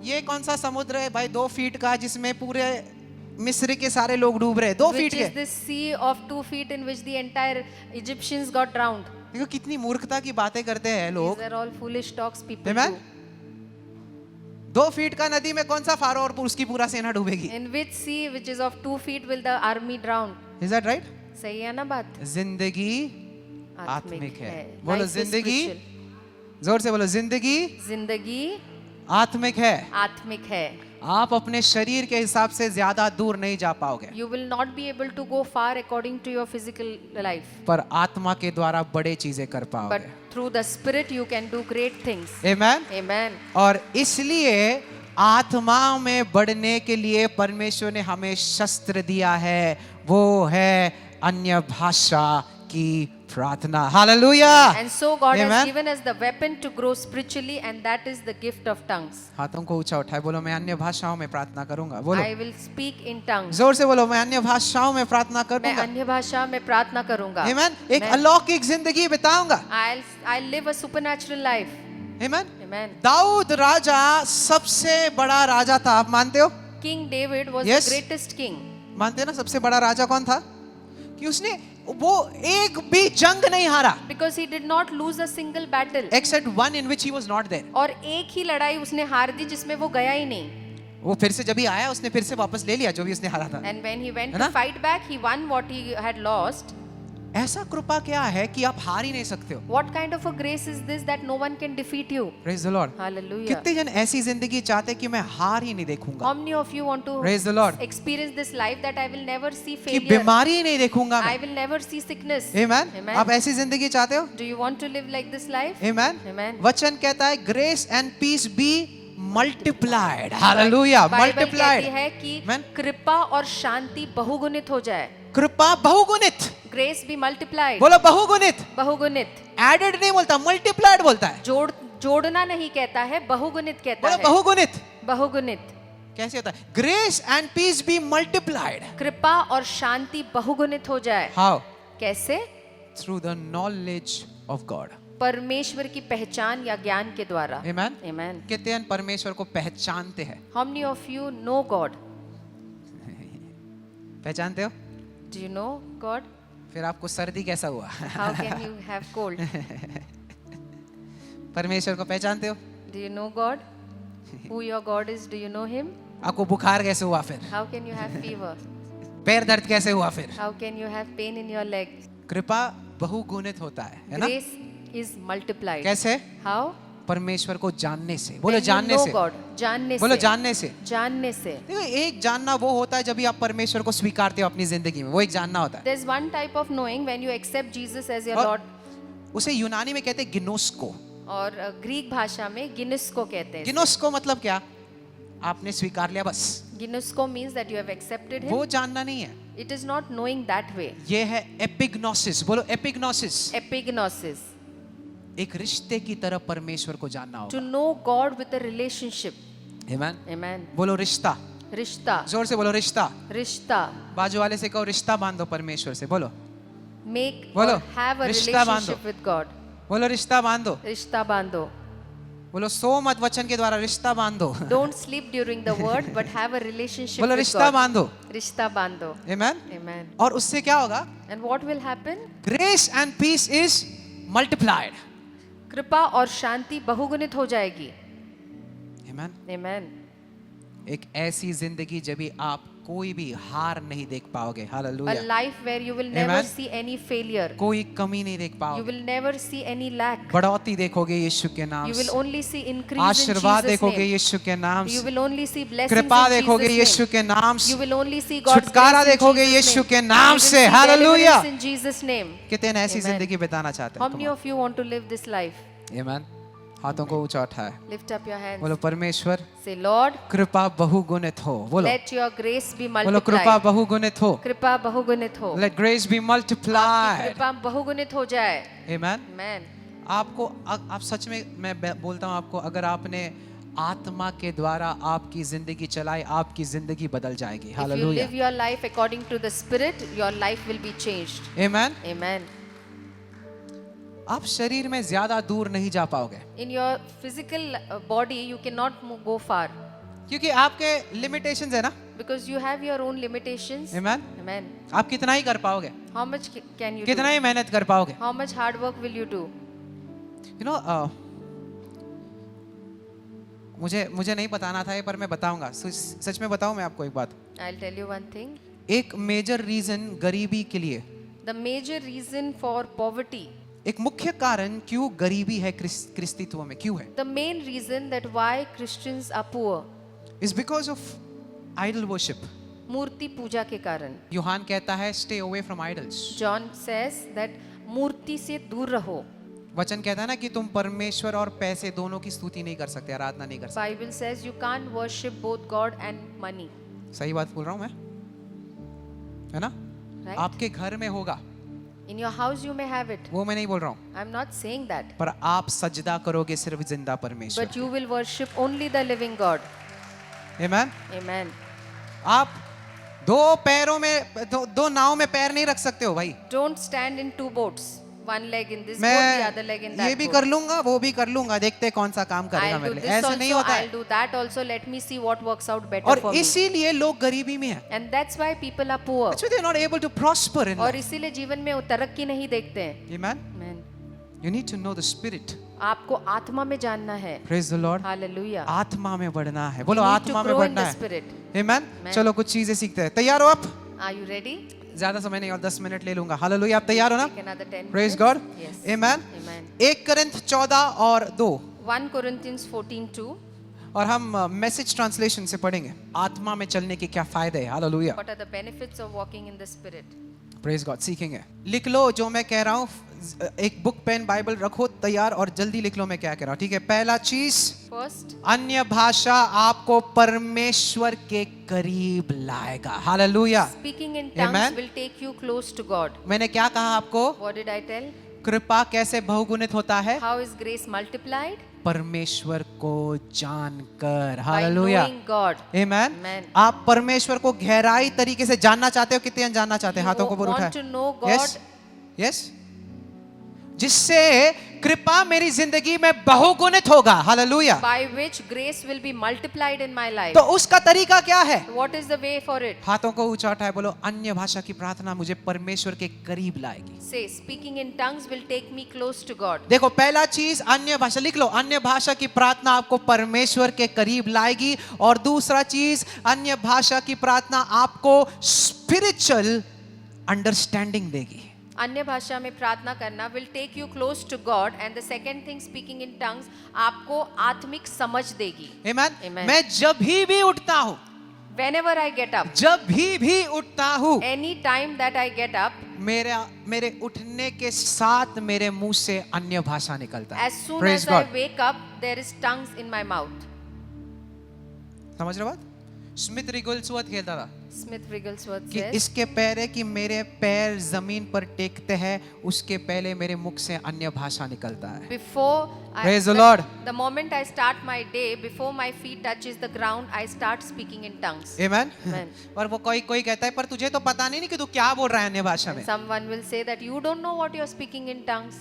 Speaker 1: ये कौन सा समुद्र है भाई 2 फीट का जिसमें पूरे मिस्र के सारे लोग डूब रहे हैं? 2
Speaker 2: Which
Speaker 1: फीट
Speaker 2: is
Speaker 1: के।
Speaker 2: this sea of 2 feet in which the entire Egyptians got drowned.
Speaker 1: देखो कितनी मूर्खता की बातें करते हैं लोग।
Speaker 2: These are all foolish talks people
Speaker 1: Amen?
Speaker 2: do.
Speaker 1: 2 feet का नदी में कौन सा फारो और उसकी पूरा सेना डूबेगी?
Speaker 2: In which sea which is of 2 feet will the army drown?
Speaker 1: Is that right?
Speaker 2: सही है ना बात?
Speaker 1: जिंदगी आत्मिक है। बोलो
Speaker 2: Life is
Speaker 1: जिंदगी,
Speaker 2: spiritual.
Speaker 1: जोर से बोलो जिंदगी
Speaker 2: जिंदगी
Speaker 1: आत्मिक है।
Speaker 2: आत्मिक है.
Speaker 1: आप अपने शरीर के हिसाब से ज्यादा दूर नहीं जा पाओगे,
Speaker 2: You will not be able to go far according to your physical life.
Speaker 1: पर आत्मा के द्वारा बड़े चीजें कर
Speaker 2: But
Speaker 1: पाओगे।
Speaker 2: through the Spirit you can do great things.
Speaker 1: Amen.
Speaker 2: Amen.
Speaker 1: और इसलिए आत्मा में बढ़ने के लिए परमेश्वर ने हमें शस्त्र दिया है, वो है अन्य भाषा की प्रार्थना। Hallelujah.
Speaker 2: And so God has
Speaker 1: Amen.
Speaker 2: given us the weapon to grow spiritually, and that is the gift of tongues.
Speaker 1: हाथों को ऊंचा उठाए, बोलो मैं अन्य भाषाओं में प्रार्थना करूंगा। बोलो
Speaker 2: I will speak in tongues.
Speaker 1: जोर से बोलो मैं अन्य भाषाओं में प्रार्थना
Speaker 2: मैं
Speaker 1: करूंगा।
Speaker 2: अन्य भाषा में प्रार्थना करूंगा.
Speaker 1: आमेन। एक
Speaker 2: मैं-
Speaker 1: अलौकिक जिंदगी बिताऊंगा।
Speaker 2: I'll live a supernatural life.
Speaker 1: Amen.
Speaker 2: Amen.
Speaker 1: Dawood राजा सबसे बड़ा राजा था, आप मानते हो?
Speaker 2: King David was
Speaker 1: Yes.
Speaker 2: the greatest king.
Speaker 1: मानते हैं ना? सबसे बड़ा राजा कौन था? कि उसने वो एक भी जंग नहीं हारा,
Speaker 2: because he did not lose a single battle.
Speaker 1: except one in which he was not there.
Speaker 2: और एक ही लड़ाई उसने हार दी जिसमें वो गया ही नहीं.
Speaker 1: वो फिर से जब ही आया उसने फिर से वापस ले लिया जो भी उसने हारा था.
Speaker 2: And when he went
Speaker 1: है
Speaker 2: to
Speaker 1: ना?
Speaker 2: fight back, he won what he had lost.
Speaker 1: ऐसा कृपा क्या है कि आप हार ही नहीं सकते हो?
Speaker 2: What kind of a grace is this that no one can defeat you?
Speaker 1: Praise the Lord.
Speaker 2: Hallelujah.
Speaker 1: कितने जन ऐसी जिंदगी चाहते कि मैं हार ही नहीं देखूंगा?
Speaker 2: How many of you want to
Speaker 1: Praise the Lord.
Speaker 2: experience this life that I will never see
Speaker 1: कि
Speaker 2: failure?
Speaker 1: बीमारी ही नहीं देखूंगा
Speaker 2: I
Speaker 1: मैं.
Speaker 2: will never see sickness.
Speaker 1: Amen.
Speaker 2: Amen.
Speaker 1: आप ऐसी जिंदगी चाहते हो?
Speaker 2: Do you want to live like this life?
Speaker 1: Amen.
Speaker 2: Amen.
Speaker 1: वचन कहता है grace and peace be multiplied. Hallelujah.
Speaker 2: Bible
Speaker 1: Multiplied.
Speaker 2: कहती है कि
Speaker 1: Amen.
Speaker 2: कृपा और शांति बहुगुणित हो जाए.
Speaker 1: कृपा बहुगुणित.
Speaker 2: Grace be multiplied.
Speaker 1: बोलो बहुगुणित.
Speaker 2: बहुगुणित.
Speaker 1: एडेड नहीं बोलता, मल्टीप्लाइड बोलता है.
Speaker 2: जोड़ना नहीं कहता है, बहुगुणित कहता
Speaker 1: बोलो
Speaker 2: है.
Speaker 1: बहुगुणित.
Speaker 2: बहुगुणित.
Speaker 1: कैसे होता है? Grace and peace be multiplied.
Speaker 2: कृपा और शांति बहुगुणित हो जाए.
Speaker 1: हाउ?
Speaker 2: कैसे?
Speaker 1: Through the knowledge of God.
Speaker 2: परमेश्वर की पहचान या ज्ञान के द्वारा.
Speaker 1: Amen.
Speaker 2: Amen.
Speaker 1: कितने जन परमेश्वर को पहचानते हैं?
Speaker 2: How many of you know God?
Speaker 1: पहचानते हो?
Speaker 2: Do you know God?
Speaker 1: फिर आपको सर्दी कैसा हुआ?
Speaker 2: How can you have cold?
Speaker 1: परमेश्वर को पहचानते हो?
Speaker 2: Do you know God? Who your God is? Do you know Him?
Speaker 1: आपको बुखार कैसे हुआ फिर?
Speaker 2: How can you have fever?
Speaker 1: पैर दर्द कैसे हुआ फिर?
Speaker 2: How can you have pain in your leg?
Speaker 1: कृपा बहुगुणित होता है ना?
Speaker 2: Grace is multiplied.
Speaker 1: कैसे?
Speaker 2: How?
Speaker 1: परमेश्वर को जानने से. बोलो
Speaker 2: When you
Speaker 1: जानने
Speaker 2: know
Speaker 1: से.
Speaker 2: God. जानने
Speaker 1: बोलो
Speaker 2: से.
Speaker 1: जानने से.
Speaker 2: जानने से.
Speaker 1: देखो एक जानना वो होता है जब भी आप परमेश्वर को स्वीकारते हो अपनी जिंदगी में, वो एक जानना होता है.
Speaker 2: There's one type of knowing when you accept Jesus as your
Speaker 1: और
Speaker 2: Lord.
Speaker 1: उसे यूनानी में कहते हैं गिनोस्को.
Speaker 2: और ग्रीक भाषा में गिनुस्को कहते हैं.
Speaker 1: गिनोस्को मतलब क्या? आपने स्वीकार लिया बस.
Speaker 2: गिनुस्को means that you have accepted Him.
Speaker 1: वो जानना नहीं है.
Speaker 2: It is not knowing that way.
Speaker 1: ये है एपिग्नोसिस. बोलो एपिग्नोसिस.
Speaker 2: Epignosis.
Speaker 1: एक रिश्ते की तरह परमेश्वर को जानना
Speaker 2: To
Speaker 1: होगा.
Speaker 2: know God with a relationship.
Speaker 1: Amen.
Speaker 2: Amen.
Speaker 1: बोलो रिश्ता.
Speaker 2: रिश्ता.
Speaker 1: जोर से बोलो रिश्ता.
Speaker 2: रिश्ता.
Speaker 1: बाजू वाले से कहो रिश्ता बांधो परमेश्वर से. बोलो
Speaker 2: Make
Speaker 1: बोलो,
Speaker 2: or have a
Speaker 1: रिश्ता
Speaker 2: relationship
Speaker 1: बांधो.
Speaker 2: with God.
Speaker 1: बोलो रिश्ता बांधो.
Speaker 2: रिश्ता बांधो.
Speaker 1: बोलो सो मत वचन के द्वारा रिश्ता बांधो.
Speaker 2: Don't sleep during the word, but have a relationship
Speaker 1: बोलो
Speaker 2: with
Speaker 1: रिश्ता
Speaker 2: God.
Speaker 1: बांधो.
Speaker 2: रिश्ता बांधो.
Speaker 1: Amen.
Speaker 2: Amen.
Speaker 1: और उससे क्या होगा?
Speaker 2: And what will happen?
Speaker 1: Grace and peace is multiplied.
Speaker 2: कृपा और शांति बहुगुणित हो जाएगी.
Speaker 1: Amen.
Speaker 2: Amen.
Speaker 1: एक ऐसी जिंदगी जब भी आप कोई भी हार नहीं देख पाओगे.
Speaker 2: A
Speaker 1: hallelujah.
Speaker 2: life where you will never
Speaker 1: Amen.
Speaker 2: see any failure.
Speaker 1: कोई कमी नहीं देख
Speaker 2: You
Speaker 1: पाओगे.
Speaker 2: will never see any lack.
Speaker 1: बढ़ोतरी देखोगे यीशु के नाम
Speaker 2: You will
Speaker 1: से.
Speaker 2: only see increase in
Speaker 1: आशीर्वाद
Speaker 2: Jesus'
Speaker 1: देखोगे
Speaker 2: name.
Speaker 1: यीशु के नाम
Speaker 2: You
Speaker 1: से.
Speaker 2: will only see blessings in
Speaker 1: कृपा देखोगे
Speaker 2: Jesus'
Speaker 1: यीशु
Speaker 2: name.
Speaker 1: के नाम
Speaker 2: You
Speaker 1: से.
Speaker 2: will only see God's
Speaker 1: छुटकारा
Speaker 2: grace in
Speaker 1: देखोगे
Speaker 2: Jesus'
Speaker 1: यीशु
Speaker 2: name.
Speaker 1: के नाम
Speaker 2: You will
Speaker 1: से.
Speaker 2: see
Speaker 1: hallelujah.
Speaker 2: deliverance in Jesus' name.
Speaker 1: कितने ऐसी
Speaker 2: Amen.
Speaker 1: जिंदगी बिताना चाहते
Speaker 2: How
Speaker 1: हैं?
Speaker 2: many of you want to live this life?
Speaker 1: Amen. हाथों को ऊंचा उठाए.
Speaker 2: Lift up your hands.
Speaker 1: बोलो परमेश्वर
Speaker 2: Say, Lord,
Speaker 1: कृपा बहुगुणित हो. बोलो
Speaker 2: let your grace be
Speaker 1: बोलो कृपा
Speaker 2: multiplied.
Speaker 1: बहुगुणित हो.
Speaker 2: कृपा बहुगुणित हो.
Speaker 1: Let grace be multiplied.
Speaker 2: कृपा बहुगुणित हो जाए.
Speaker 1: Amen.
Speaker 2: Amen.
Speaker 1: आपको आप सच में मैं बोलता हूँ आपको, अगर आपने आत्मा के द्वारा आपकी जिंदगी चलाई, आपकी जिंदगी बदल जाएगी.
Speaker 2: If you
Speaker 1: hallelujah.
Speaker 2: live your life according to the Spirit, your life will be changed.
Speaker 1: Amen.
Speaker 2: Amen.
Speaker 1: आप शरीर में ज्यादा दूर नहीं जा पाओगे
Speaker 2: In your physical body, you cannot go far
Speaker 1: क्योंकि आपके लिमिटेशंस है ना.
Speaker 2: because you have your own limitations.
Speaker 1: Amen.
Speaker 2: Amen.
Speaker 1: आप कितना ही कर पाओगे,
Speaker 2: How much can you
Speaker 1: कितना
Speaker 2: do?
Speaker 1: ही मेहनत कर पाओगे.
Speaker 2: How much hard work will you do?
Speaker 1: You know, मुझे नहीं बताना था ये, पर मैं बताऊंगा. सच में बताऊं मैं आपको एक बात.
Speaker 2: I'll tell you one thing.
Speaker 1: एक मेजर रीजन गरीबी के लिए,
Speaker 2: The major reason for poverty,
Speaker 1: एक मुख्य कारण क्यों गरीबी है क्रिस्तीत्व में क्यों है,
Speaker 2: the main reason that why Christians are poor,
Speaker 1: is because of idol worship.
Speaker 2: मूर्ति पूजा के कारण.
Speaker 1: यूहान कहता है stay away from idols.
Speaker 2: John says that मूर्ति से दूर रहो.
Speaker 1: वचन कहता है ना कि तुम परमेश्वर और पैसे दोनों की स्तुति नहीं कर सकते, आराधना नहीं कर सकते.
Speaker 2: Bible says you can't worship both God and money.
Speaker 1: सही बात बोल रहा हूं मैं, है ना?
Speaker 2: Right?
Speaker 1: आपके घर में होगा,
Speaker 2: In your house you may have it.
Speaker 1: वो मैं नहीं बोल रहा हूं,
Speaker 2: I'm not saying that.
Speaker 1: पर आप सजदा करोगे सिर्फ जिंदा परमेश्वर.
Speaker 2: But you will worship only the living God.
Speaker 1: Amen.
Speaker 2: Amen.
Speaker 1: आप दो पैरों में दो नाव में पैर नहीं रख सकते हो भाई.
Speaker 2: Don't stand in two boats. one leg in this boat, the
Speaker 1: मैं
Speaker 2: other leg in
Speaker 1: ये
Speaker 2: that
Speaker 1: भी
Speaker 2: boat.
Speaker 1: कर लूंगा, वो भी कर लूंगा, देखते हैं कौन सा काम करेगा
Speaker 2: I'll do
Speaker 1: मेरे लिए।
Speaker 2: this
Speaker 1: ऐसे नहीं
Speaker 2: also,
Speaker 1: होता
Speaker 2: I'll
Speaker 1: है।
Speaker 2: do that also. Let me see what works out better
Speaker 1: और
Speaker 2: for me.
Speaker 1: इसीलिए लोग गरीबी में हैं।
Speaker 2: And that's why people are poor.
Speaker 1: That's why they're not able to prosper in
Speaker 2: और
Speaker 1: life.
Speaker 2: इसीलिए जीवन में वो तरक्की नहीं देखते हैं।
Speaker 1: Amen.
Speaker 2: Amen.
Speaker 1: You need to know the Spirit.
Speaker 2: आपको आत्मा में जानना है।
Speaker 1: Praise the Lord.
Speaker 2: Hallelujah.
Speaker 1: आत्मा में बढ़ना है। बोलो
Speaker 2: You need to
Speaker 1: आत्मा में
Speaker 2: grow in
Speaker 1: बढ़ना
Speaker 2: the
Speaker 1: है।
Speaker 2: spirit.
Speaker 1: Amen.
Speaker 2: Amen.
Speaker 1: चलो कुछ चीजें सीखते हैं। तैयार हो आप?
Speaker 2: Are you ready?
Speaker 1: ज्यादा समय नहीं और 10 मिनट ले लूंगा। हालेलुया। आप तैयार हो ना?
Speaker 2: Take another 10
Speaker 1: Praise
Speaker 2: minutes.
Speaker 1: God.
Speaker 2: Yes.
Speaker 1: Amen.
Speaker 2: Amen.
Speaker 1: 1 Corinth 14 और 2
Speaker 2: 1 Corinthians 14:2.
Speaker 1: और हम मैसेज ट्रांसलेशन से पढ़ेंगे। आत्मा में चलने के क्या फायदे हैं? Hallelujah.
Speaker 2: What are the benefits of walking in the spirit?
Speaker 1: Praise God. सीखेंगे। लिख लो जो मैं कह रहा हूँ। एक बुक पेन बाइबल रखो तैयार और जल्दी लिख लो मैं क्या कह रहा हूँ। ठीक है। पहला चीज,
Speaker 2: First,
Speaker 1: अन्य भाषा आपको परमेश्वर के करीब लाएगा। Hallelujah.
Speaker 2: speaking in tongues
Speaker 1: Amen.
Speaker 2: will take you close to God.
Speaker 1: मैंने क्या कहा आपको?
Speaker 2: What did I tell?
Speaker 1: कृपा कैसे बहुगुणित होता है?
Speaker 2: How is grace multiplied?
Speaker 1: परमेश्वर को जानकर।
Speaker 2: By
Speaker 1: hallelujah.
Speaker 2: knowing God.
Speaker 1: Amen.
Speaker 2: Amen.
Speaker 1: आप परमेश्वर को गहराई तरीके से जानना चाहते हो? कितने जन जानना चाहते हैं? हाथों को ऊपर
Speaker 2: want
Speaker 1: उठाएं।
Speaker 2: to know God.
Speaker 1: Yes yes. जिससे कृपा मेरी जिंदगी में बहुगुणित होगा। Hallelujah.
Speaker 2: By which grace will be multiplied in my life.
Speaker 1: तो उसका तरीका क्या है?
Speaker 2: What is the way for it?
Speaker 1: हाथों को ऊंचा उठाए, बोलो अन्य भाषा की प्रार्थना मुझे परमेश्वर के करीब लाएगी।
Speaker 2: Say, speaking in tongues will take me close to God.
Speaker 1: देखो पहला चीज अन्य भाषा, लिख लो, अन्य भाषा की प्रार्थना आपको परमेश्वर के करीब लाएगी। और दूसरा चीज, अन्य भाषा की प्रार्थना आपको स्पिरिचुअल अंडरस्टैंडिंग देगी।
Speaker 2: अन्य भाषा में प्रार्थना करना will take you close to God, and the second thing, speaking in tongues, आपको आत्मिक समझ देगी।
Speaker 1: आमेन।
Speaker 2: Amen.
Speaker 1: मैं जब भी उठता हूँ,
Speaker 2: Whenever I get up,
Speaker 1: जब भी उठता हूँ,
Speaker 2: any time that I get up,
Speaker 1: मेरे उठने के साथ मेरे मुंह से अन्य भाषा निकलता है।
Speaker 2: as soon
Speaker 1: Praise
Speaker 2: as
Speaker 1: God.
Speaker 2: I wake up, there is tongues in my mouth.
Speaker 1: समझ रहे हो बात? स्मिथ रिगल्सवर्थ खेलता था
Speaker 2: Smith Wigglesworth
Speaker 1: कि
Speaker 2: says,
Speaker 1: इसके पैर है कि मेरे पैर जमीन पर टेकते हैं, उसके पहले मेरे मुख से अन्य भाषा निकलता है।
Speaker 2: before
Speaker 1: Praise the Lord.
Speaker 2: the moment I start my day, before my feet touches the ground, I start speaking in tongues.
Speaker 1: Amen.
Speaker 2: Amen.
Speaker 1: और वो कोई कहता है पर तुझे तो पता नहीं कि तू क्या बोल रहा है अन्य भाषा में।
Speaker 2: Someone will say that you don't know what you're speaking in tongues.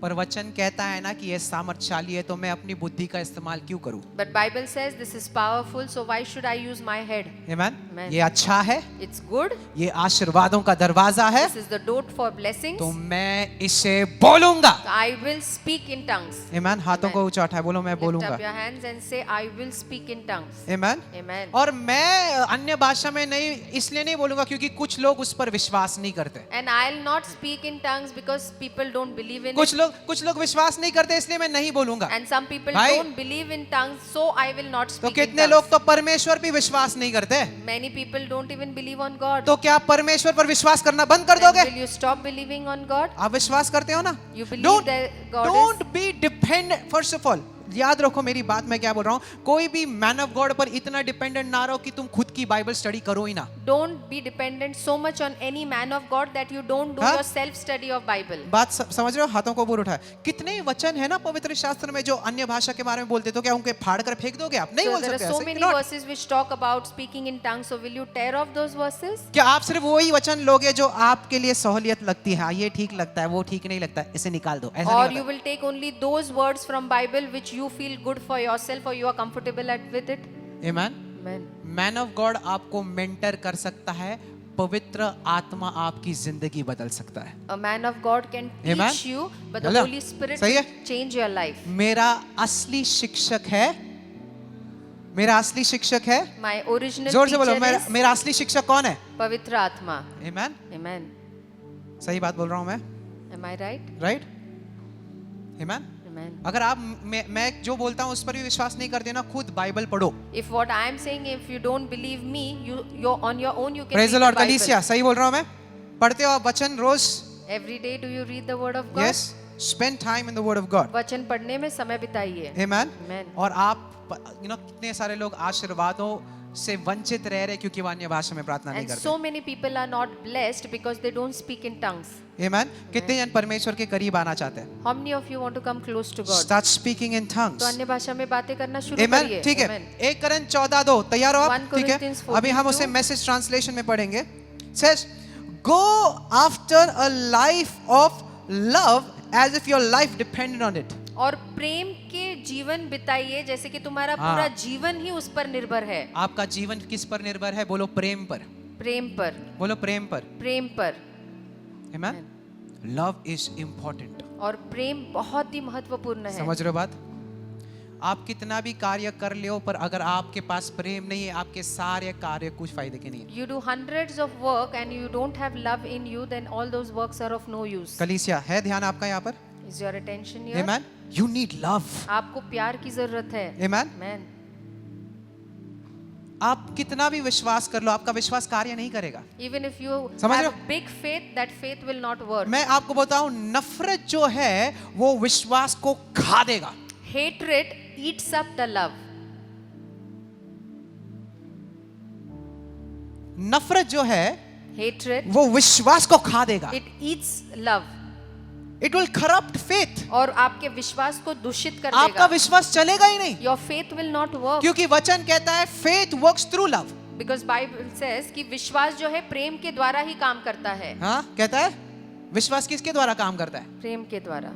Speaker 1: पर वचन कहता है ना कि ये सामर्थ्यशाली है, तो मैं अपनी बुद्धि का इस्तेमाल क्यों करूं?
Speaker 2: But Bible says this is powerful, so why should I use my head?
Speaker 1: Amen.
Speaker 2: Amen.
Speaker 1: ये अच्छा है,
Speaker 2: It's good.
Speaker 1: ये आशीर्वादों का दरवाजा है,
Speaker 2: This is the door for blessings.
Speaker 1: तो मैं इसे बोलूंगा।
Speaker 2: I will speak in tongues.
Speaker 1: Amen. हाथों को
Speaker 2: Amen.
Speaker 1: ऊंचा उठाए, बोलो मैं
Speaker 2: Lift
Speaker 1: बोलूंगा।
Speaker 2: up your hands and say, I will speak in tongues.
Speaker 1: Amen.
Speaker 2: Amen.
Speaker 1: और मैं अन्य भाषा में नहीं, इसलिए नहीं बोलूंगा क्योंकि कुछ लोग उस पर विश्वास नहीं करते।
Speaker 2: And I'll not speak in tongues because people don't believe in
Speaker 1: कुछ
Speaker 2: it.
Speaker 1: लोग विश्वास नहीं करते, इसलिए मैं नहीं बोलूंगा।
Speaker 2: And some people
Speaker 1: भाई,
Speaker 2: don't believe in tongues, so I will not
Speaker 1: तो
Speaker 2: speak in
Speaker 1: कितने लोग
Speaker 2: tongues.
Speaker 1: तो परमेश्वर भी विश्वास नहीं करते,
Speaker 2: Many people don't even believe on God.
Speaker 1: तो क्या आप परमेश्वर पर विश्वास करना बंद कर
Speaker 2: Then
Speaker 1: दोगे?
Speaker 2: will you stop believing on God?
Speaker 1: आप विश्वास करते हो ना?
Speaker 2: You believe that God
Speaker 1: Don't be dependent. First of all, याद रखो मेरी बात, मैं क्या बोल रहा हूँ। कोई भी मैन ऑफ गॉड पर इतना डिपेंडेंट ना रहो कि तुम खुद की बाइबल स्टडी करो ही ना।
Speaker 2: Don't be dependent so much on any man of God that you don't do
Speaker 1: हाँ?
Speaker 2: your self study of Bible.
Speaker 1: बात समझ रहे हो? हाथों को ऊपर उठाए। कितने वचन है ना पवित्र शास्त्र में जो अन्य भाषा के बारे में बोलते, तो क्या उनके फाड़ कर फेंक दोगे आप? नहीं
Speaker 2: So
Speaker 1: बोल
Speaker 2: there are
Speaker 1: सकते
Speaker 2: so
Speaker 1: ऐसे।
Speaker 2: many
Speaker 1: Not.
Speaker 2: verses which talk about speaking in tongues. So will you tear off those verses?
Speaker 1: क्या आप सिर्फ वही वचन लोगे जो आपके लिए सहूलियत लगती है? हाँ, ये ठीक लगता है, वो ठीक नहीं लगता है, इसे निकाल दो, ऐसा
Speaker 2: Or
Speaker 1: नहीं
Speaker 2: you
Speaker 1: होता।
Speaker 2: will take only those words from Bible which you feel good for yourself or you are comfortable with it?
Speaker 1: Amen.
Speaker 2: Amen.
Speaker 1: Man of God आपको मेंटर कर सकता है, पवित्र आत्मा आपकी जिंदगी बदल सकता है।
Speaker 2: A man of God can teach
Speaker 1: Amen.
Speaker 2: you, but the
Speaker 1: hello,
Speaker 2: Holy Spirit
Speaker 1: सही है?
Speaker 2: will change your life.
Speaker 1: मेरा असली शिक्षक है, मेरा असली शिक्षक है,
Speaker 2: My original
Speaker 1: जोर से बोलो,
Speaker 2: teacher is
Speaker 1: मेरा असली शिक्षक कौन है?
Speaker 2: पवित्र आत्मा.
Speaker 1: Amen.
Speaker 2: Amen.
Speaker 1: सही बात बोल रहा हूं मैं,
Speaker 2: Am I right?
Speaker 1: Right? Amen.
Speaker 2: Amen.
Speaker 1: अगर आप मैं जो बोलता हूं उस पर भी विश्वास नहीं करते ना, खुद बाइबल पढ़ो।
Speaker 2: If what I am saying, if you don't believe me, you're on your own. You can
Speaker 1: praise the
Speaker 2: read
Speaker 1: Lord.
Speaker 2: the Bible.
Speaker 1: कलीसिया, सही बोल रहा हूं मैं? पढ़ते हो आप वचन रोज?
Speaker 2: Every day do you read the word of God?
Speaker 1: Yes, spend time in the word of God.
Speaker 2: वचन पढ़ने में समय बिताइए.
Speaker 1: Amen.
Speaker 2: Amen.
Speaker 1: और आप कितने सारे लोग आशीर्वादों से वंचित रह रहे क्योंकि वो अन्य भाषा में प्रार्थना नहीं
Speaker 2: And
Speaker 1: करते।
Speaker 2: so many people are not blessed because they don't speak in tongues.
Speaker 1: Amen. कितने जन परमेश्वर के करीब आना चाहते हैं?
Speaker 2: How many of you want to come close to God?
Speaker 1: Start speaking in tongues.
Speaker 2: तो अन्य भाषा में बातें करना शुरू
Speaker 1: Amen.
Speaker 2: करिए.
Speaker 1: ठीक है।
Speaker 2: Amen.
Speaker 1: 1 Corinth 14:2 तैयार हो आप?
Speaker 2: 1
Speaker 1: ठीक है।
Speaker 2: Corinthians
Speaker 1: अभी हम
Speaker 2: 14:2
Speaker 1: उसे मैसेज ट्रांसलेशन में पढ़ेंगे। Says, go after a life of love as if your life depended on it.
Speaker 2: और प्रेम के जीवन बिताइए जैसे कि तुम्हारा
Speaker 1: हाँ।
Speaker 2: पूरा जीवन ही उस पर निर्भर है।
Speaker 1: आपका जीवन किस पर निर्भर है? बोलो प्रेम पर।
Speaker 2: प्रेम पर,
Speaker 1: बोलो प्रेम पर।
Speaker 2: प्रेम पर।
Speaker 1: Amen? Love is important.
Speaker 2: और प्रेम बहुत ही महत्वपूर्ण है।
Speaker 1: समझ रहे हो बात? आप कितना भी कार्य कर लो, पर अगर आपके पास प्रेम नहीं है, आपके सारे कार्य कुछ फायदे के नहीं है।
Speaker 2: You do hundreds of work and you don't have love in you, then all those works are of no use.
Speaker 1: कलीसिया है ध्यान आपका यहाँ पर?
Speaker 2: Is your attention here?
Speaker 1: Amen? You need love.
Speaker 2: आपको प्यार की जरूरत है।
Speaker 1: Amen?
Speaker 2: Amen.
Speaker 1: आप कितना भी विश्वास कर लो, आपका विश्वास कार्य नहीं करेगा।
Speaker 2: Even if you
Speaker 1: समझ रहे
Speaker 2: have
Speaker 1: हो?
Speaker 2: big faith, that faith will not work.
Speaker 1: मैं आपको बताऊं, नफरत जो है वो विश्वास को खा देगा।
Speaker 2: Hatred eats up the love.
Speaker 1: नफरत जो है
Speaker 2: Hatred,
Speaker 1: वो विश्वास को खा देगा।
Speaker 2: it eats love.
Speaker 1: It will corrupt faith.
Speaker 2: और आपके विश्वास को दूषित कर
Speaker 1: आपका
Speaker 2: देगा।
Speaker 1: विश्वास चलेगा ही नहीं,
Speaker 2: Your faith will not work.
Speaker 1: क्योंकि वचन कहता है faith works through love.
Speaker 2: Because Bible says कि विश्वास जो है प्रेम के द्वारा ही काम करता है।
Speaker 1: हाँ, कहता है विश्वास किसके द्वारा काम करता है?
Speaker 2: प्रेम के द्वारा।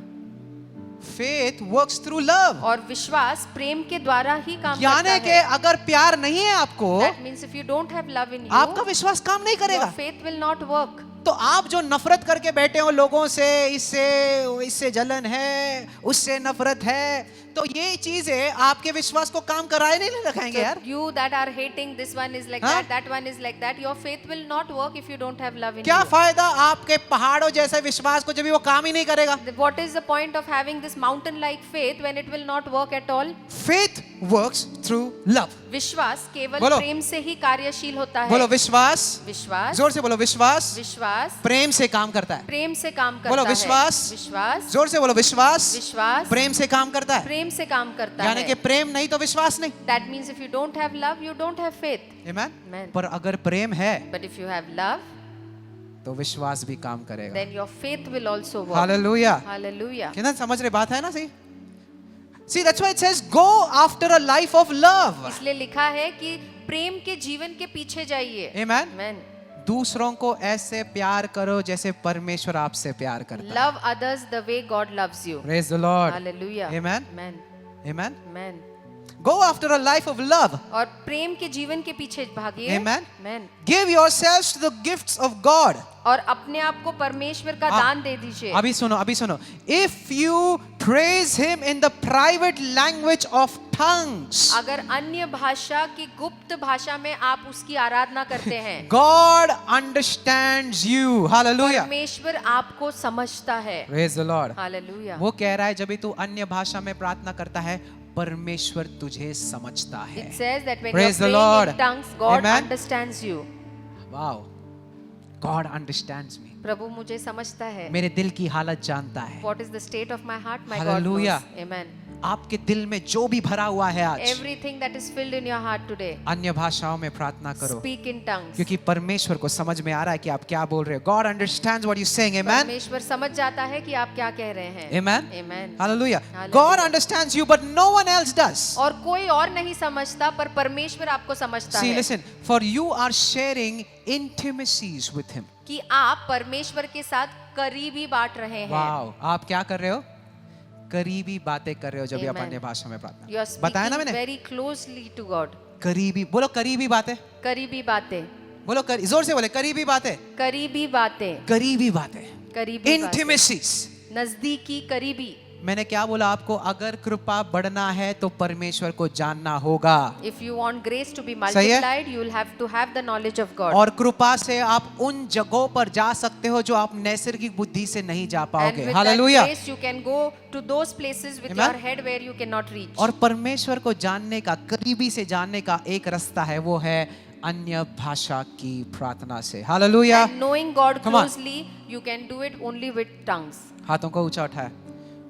Speaker 1: Faith works through love.
Speaker 2: और विश्वास प्रेम के द्वारा ही काम
Speaker 1: यानी
Speaker 2: करता
Speaker 1: कि
Speaker 2: है।
Speaker 1: अगर प्यार नहीं है आपको,
Speaker 2: That means if you don't have love in you,
Speaker 1: आपका विश्वास काम नहीं
Speaker 2: your
Speaker 1: करेगा।
Speaker 2: faith will not work.
Speaker 1: तो आप जो नफरत करके बैठे हो लोगों से, इससे जलन है, उससे नफरत है, तो ये चीजें आपके विश्वास को काम कराए नहीं रखेंगे यार।
Speaker 2: So you that are hating, this one is like
Speaker 1: हाँ?
Speaker 2: that one is like that, your faith will not work if you don't have love in
Speaker 1: क्या
Speaker 2: you.
Speaker 1: फायदा आपके पहाड़ों जैसे विश्वास को जब भी वो काम ही नहीं करेगा?
Speaker 2: What is the point of having this mountain like faith when it will not work at all?
Speaker 1: Faith works through love.
Speaker 2: विश्वास केवल
Speaker 1: बोलो।
Speaker 2: प्रेम से ही कार्यशील होता है।
Speaker 1: बोलो विश्वास,
Speaker 2: विश्वास,
Speaker 1: जोर से बोलो विश्वास,
Speaker 2: विश्वास
Speaker 1: प्रेम से काम करता है।
Speaker 2: प्रेम से काम करता
Speaker 1: बोलो
Speaker 2: है।
Speaker 1: विश्वास,
Speaker 2: विश्वास,
Speaker 1: जोर से बोलो विश्वास,
Speaker 2: विश्वास
Speaker 1: प्रेम से काम करता है।
Speaker 2: प्रेम से काम करता
Speaker 1: यानी
Speaker 2: है।
Speaker 1: कि प्रेम नहीं तो विश्वास नहीं।
Speaker 2: That means if you don't have love, you don't have faith.
Speaker 1: Amen?
Speaker 2: Amen.
Speaker 1: पर अगर प्रेम है
Speaker 2: But if you have love,
Speaker 1: तो विश्वास भी काम करेगा।
Speaker 2: then your faith will also work.
Speaker 1: Hallelujah.
Speaker 2: Hallelujah.
Speaker 1: कितना समझ रहे बात है ना? सही। See, that's why it says go after a life of love.
Speaker 2: इसलिए लिखा है कि प्रेम के जीवन के पीछे जाइए।
Speaker 1: Amen?
Speaker 2: Amen.
Speaker 1: दूसरों को ऐसे प्यार करो जैसे परमेश्वर आपसे प्यार करता है।
Speaker 2: Love others the way God loves you.
Speaker 1: Praise the Lord.
Speaker 2: Hallelujah.
Speaker 1: Amen.
Speaker 2: Amen.
Speaker 1: Amen.
Speaker 2: Amen.
Speaker 1: Go after a life of love.
Speaker 2: और प्रेम के जीवन के पीछे भागिए।
Speaker 1: Amen.
Speaker 2: Amen.
Speaker 1: Give yourselves to the gifts of God.
Speaker 2: और अपने आप को परमेश्वर का दान दे दीजिए।
Speaker 1: अभी सुनो। If you praise him in the private language of tongues,
Speaker 2: अगर अन्य भाषा की गुप्त भाषा में आप उसकी आराधना करते हैं,
Speaker 1: God understands you. Hallelujah.
Speaker 2: परमेश्वर आपको समझता है।
Speaker 1: Praise the Lord.
Speaker 2: हालेलुया।
Speaker 1: वो कह रहा है जब भी तू अन्य भाषा में प्रार्थना करता है, परमेश्वर तुझे समझता है।
Speaker 2: It says that when
Speaker 1: Praise
Speaker 2: you
Speaker 1: the
Speaker 2: are praying
Speaker 1: Lord.
Speaker 2: in tongues, God
Speaker 1: Amen.
Speaker 2: understands you.
Speaker 1: Wow. God understands me.
Speaker 2: प्रभु मुझे समझता है।
Speaker 1: मेरे दिल की हालत जानता है।
Speaker 2: What is the state of my heart? My God
Speaker 1: Hallelujah.
Speaker 2: knows. Amen.
Speaker 1: आपके दिल में जो भी भरा हुआ है आज,
Speaker 2: Everything that is filled in your heart today,
Speaker 1: अन्य भाषाओं में प्रार्थना करो,
Speaker 2: speak in tongues.
Speaker 1: क्योंकि परमेश्वर को समझ में आ रहा है कि आप क्या बोल रहे हो। God understands what you're saying. Amen.
Speaker 2: परमेश्वर समझ जाता है कि आप क्या कह रहे हैं।
Speaker 1: Amen.
Speaker 2: Amen.
Speaker 1: Hallelujah.
Speaker 2: Hallelujah.
Speaker 1: God understands you, but no one else does.
Speaker 2: और कोई और नहीं समझता पर परमेश्वर आपको समझता
Speaker 1: See,
Speaker 2: है।
Speaker 1: listen. For you are sharing intimacies with Him.
Speaker 2: कि आप परमेश्वर के साथ करीबी बांट रहे हैं।
Speaker 1: Wow. आप क्या कर रहे हो? करीबी बातें कर रहे हो जब भी आप
Speaker 2: Amen.
Speaker 1: अन्य भाषा में
Speaker 2: You
Speaker 1: प्रार्थना।
Speaker 2: are
Speaker 1: बताया ना
Speaker 2: speaking
Speaker 1: मैंने?
Speaker 2: very closely to God.
Speaker 1: करीबी बोलो, करीबी बातें
Speaker 2: करीबी बातें,
Speaker 1: बोलो, जोर से बोले, करीबी बातें,
Speaker 2: करीबी बातें,
Speaker 1: करीबी बातें,
Speaker 2: करीबी बातें,
Speaker 1: इंटिमेसीज।
Speaker 2: नजदीकी करीबी।
Speaker 1: मैंने क्या बोला आपको? अगर कृपा बढ़ना है तो परमेश्वर को जानना होगा,
Speaker 2: If you want grace to be
Speaker 1: सही है?
Speaker 2: multiplied, you will have to have the knowledge of God.
Speaker 1: और कृपा से आप उन जगहों पर जा सकते हो जो आप नैसर्गिक बुद्धि से नहीं जा
Speaker 2: And
Speaker 1: पाओगे।
Speaker 2: with
Speaker 1: hallelujah.
Speaker 2: that grace, you can go to those places with
Speaker 1: Amen.
Speaker 2: your head where you cannot reach.
Speaker 1: और परमेश्वर को जानने का, करीबी से जानने का एक रास्ता है, वो है अन्य भाषा की प्रार्थना से। Hallelujah.
Speaker 2: And knowing God
Speaker 1: Come on.
Speaker 2: closely, you can do it only with tongues.
Speaker 1: हाथों को ऊंचा उठाया,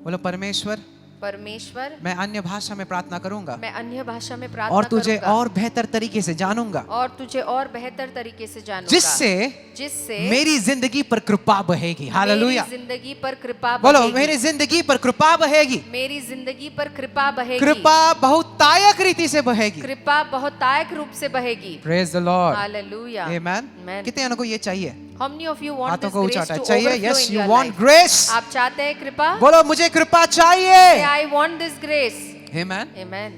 Speaker 1: बोलो परमेश्वर,
Speaker 2: परमेश्वर,
Speaker 1: मैं अन्य भाषा में प्रार्थना करूंगा
Speaker 2: मैं अन्य भाषा में प्रार्थना
Speaker 1: और तुझे
Speaker 2: करूंगा
Speaker 1: और बेहतर तरीके से जानूंगा,
Speaker 2: और तुझे और बेहतर तरीके से जानूंगा, जिससे
Speaker 1: मेरी जिंदगी पर कृपा बहेगी। हालेलुया।
Speaker 2: मेरी जिंदगी पर कृपा
Speaker 1: बोलो,
Speaker 2: बहेगी।
Speaker 1: मेरी जिंदगी पर कृपा बहेगी।
Speaker 2: मेरी जिंदगी पर कृपा बहेगी।
Speaker 1: कृपा बहुतायक रीति से बहेगी।
Speaker 2: कृपा बहुतायक रूप से बहेगी।
Speaker 1: Praise the Lord.
Speaker 2: Hallelujah.
Speaker 1: Amen.
Speaker 2: Amen.
Speaker 1: कितने जनों को ये चाहिए?
Speaker 2: How many of you want
Speaker 1: हाथों
Speaker 2: this
Speaker 1: को ऊंचा
Speaker 2: grace
Speaker 1: उठाए
Speaker 2: to
Speaker 1: चाहिए
Speaker 2: overflow
Speaker 1: yes
Speaker 2: in
Speaker 1: you
Speaker 2: your
Speaker 1: want
Speaker 2: life?
Speaker 1: Grace
Speaker 2: आप चाहते हैं कृपा?
Speaker 1: बोलो मुझे कृपा
Speaker 2: Say,
Speaker 1: चाहिए
Speaker 2: I want this grace.
Speaker 1: amen
Speaker 2: Amen.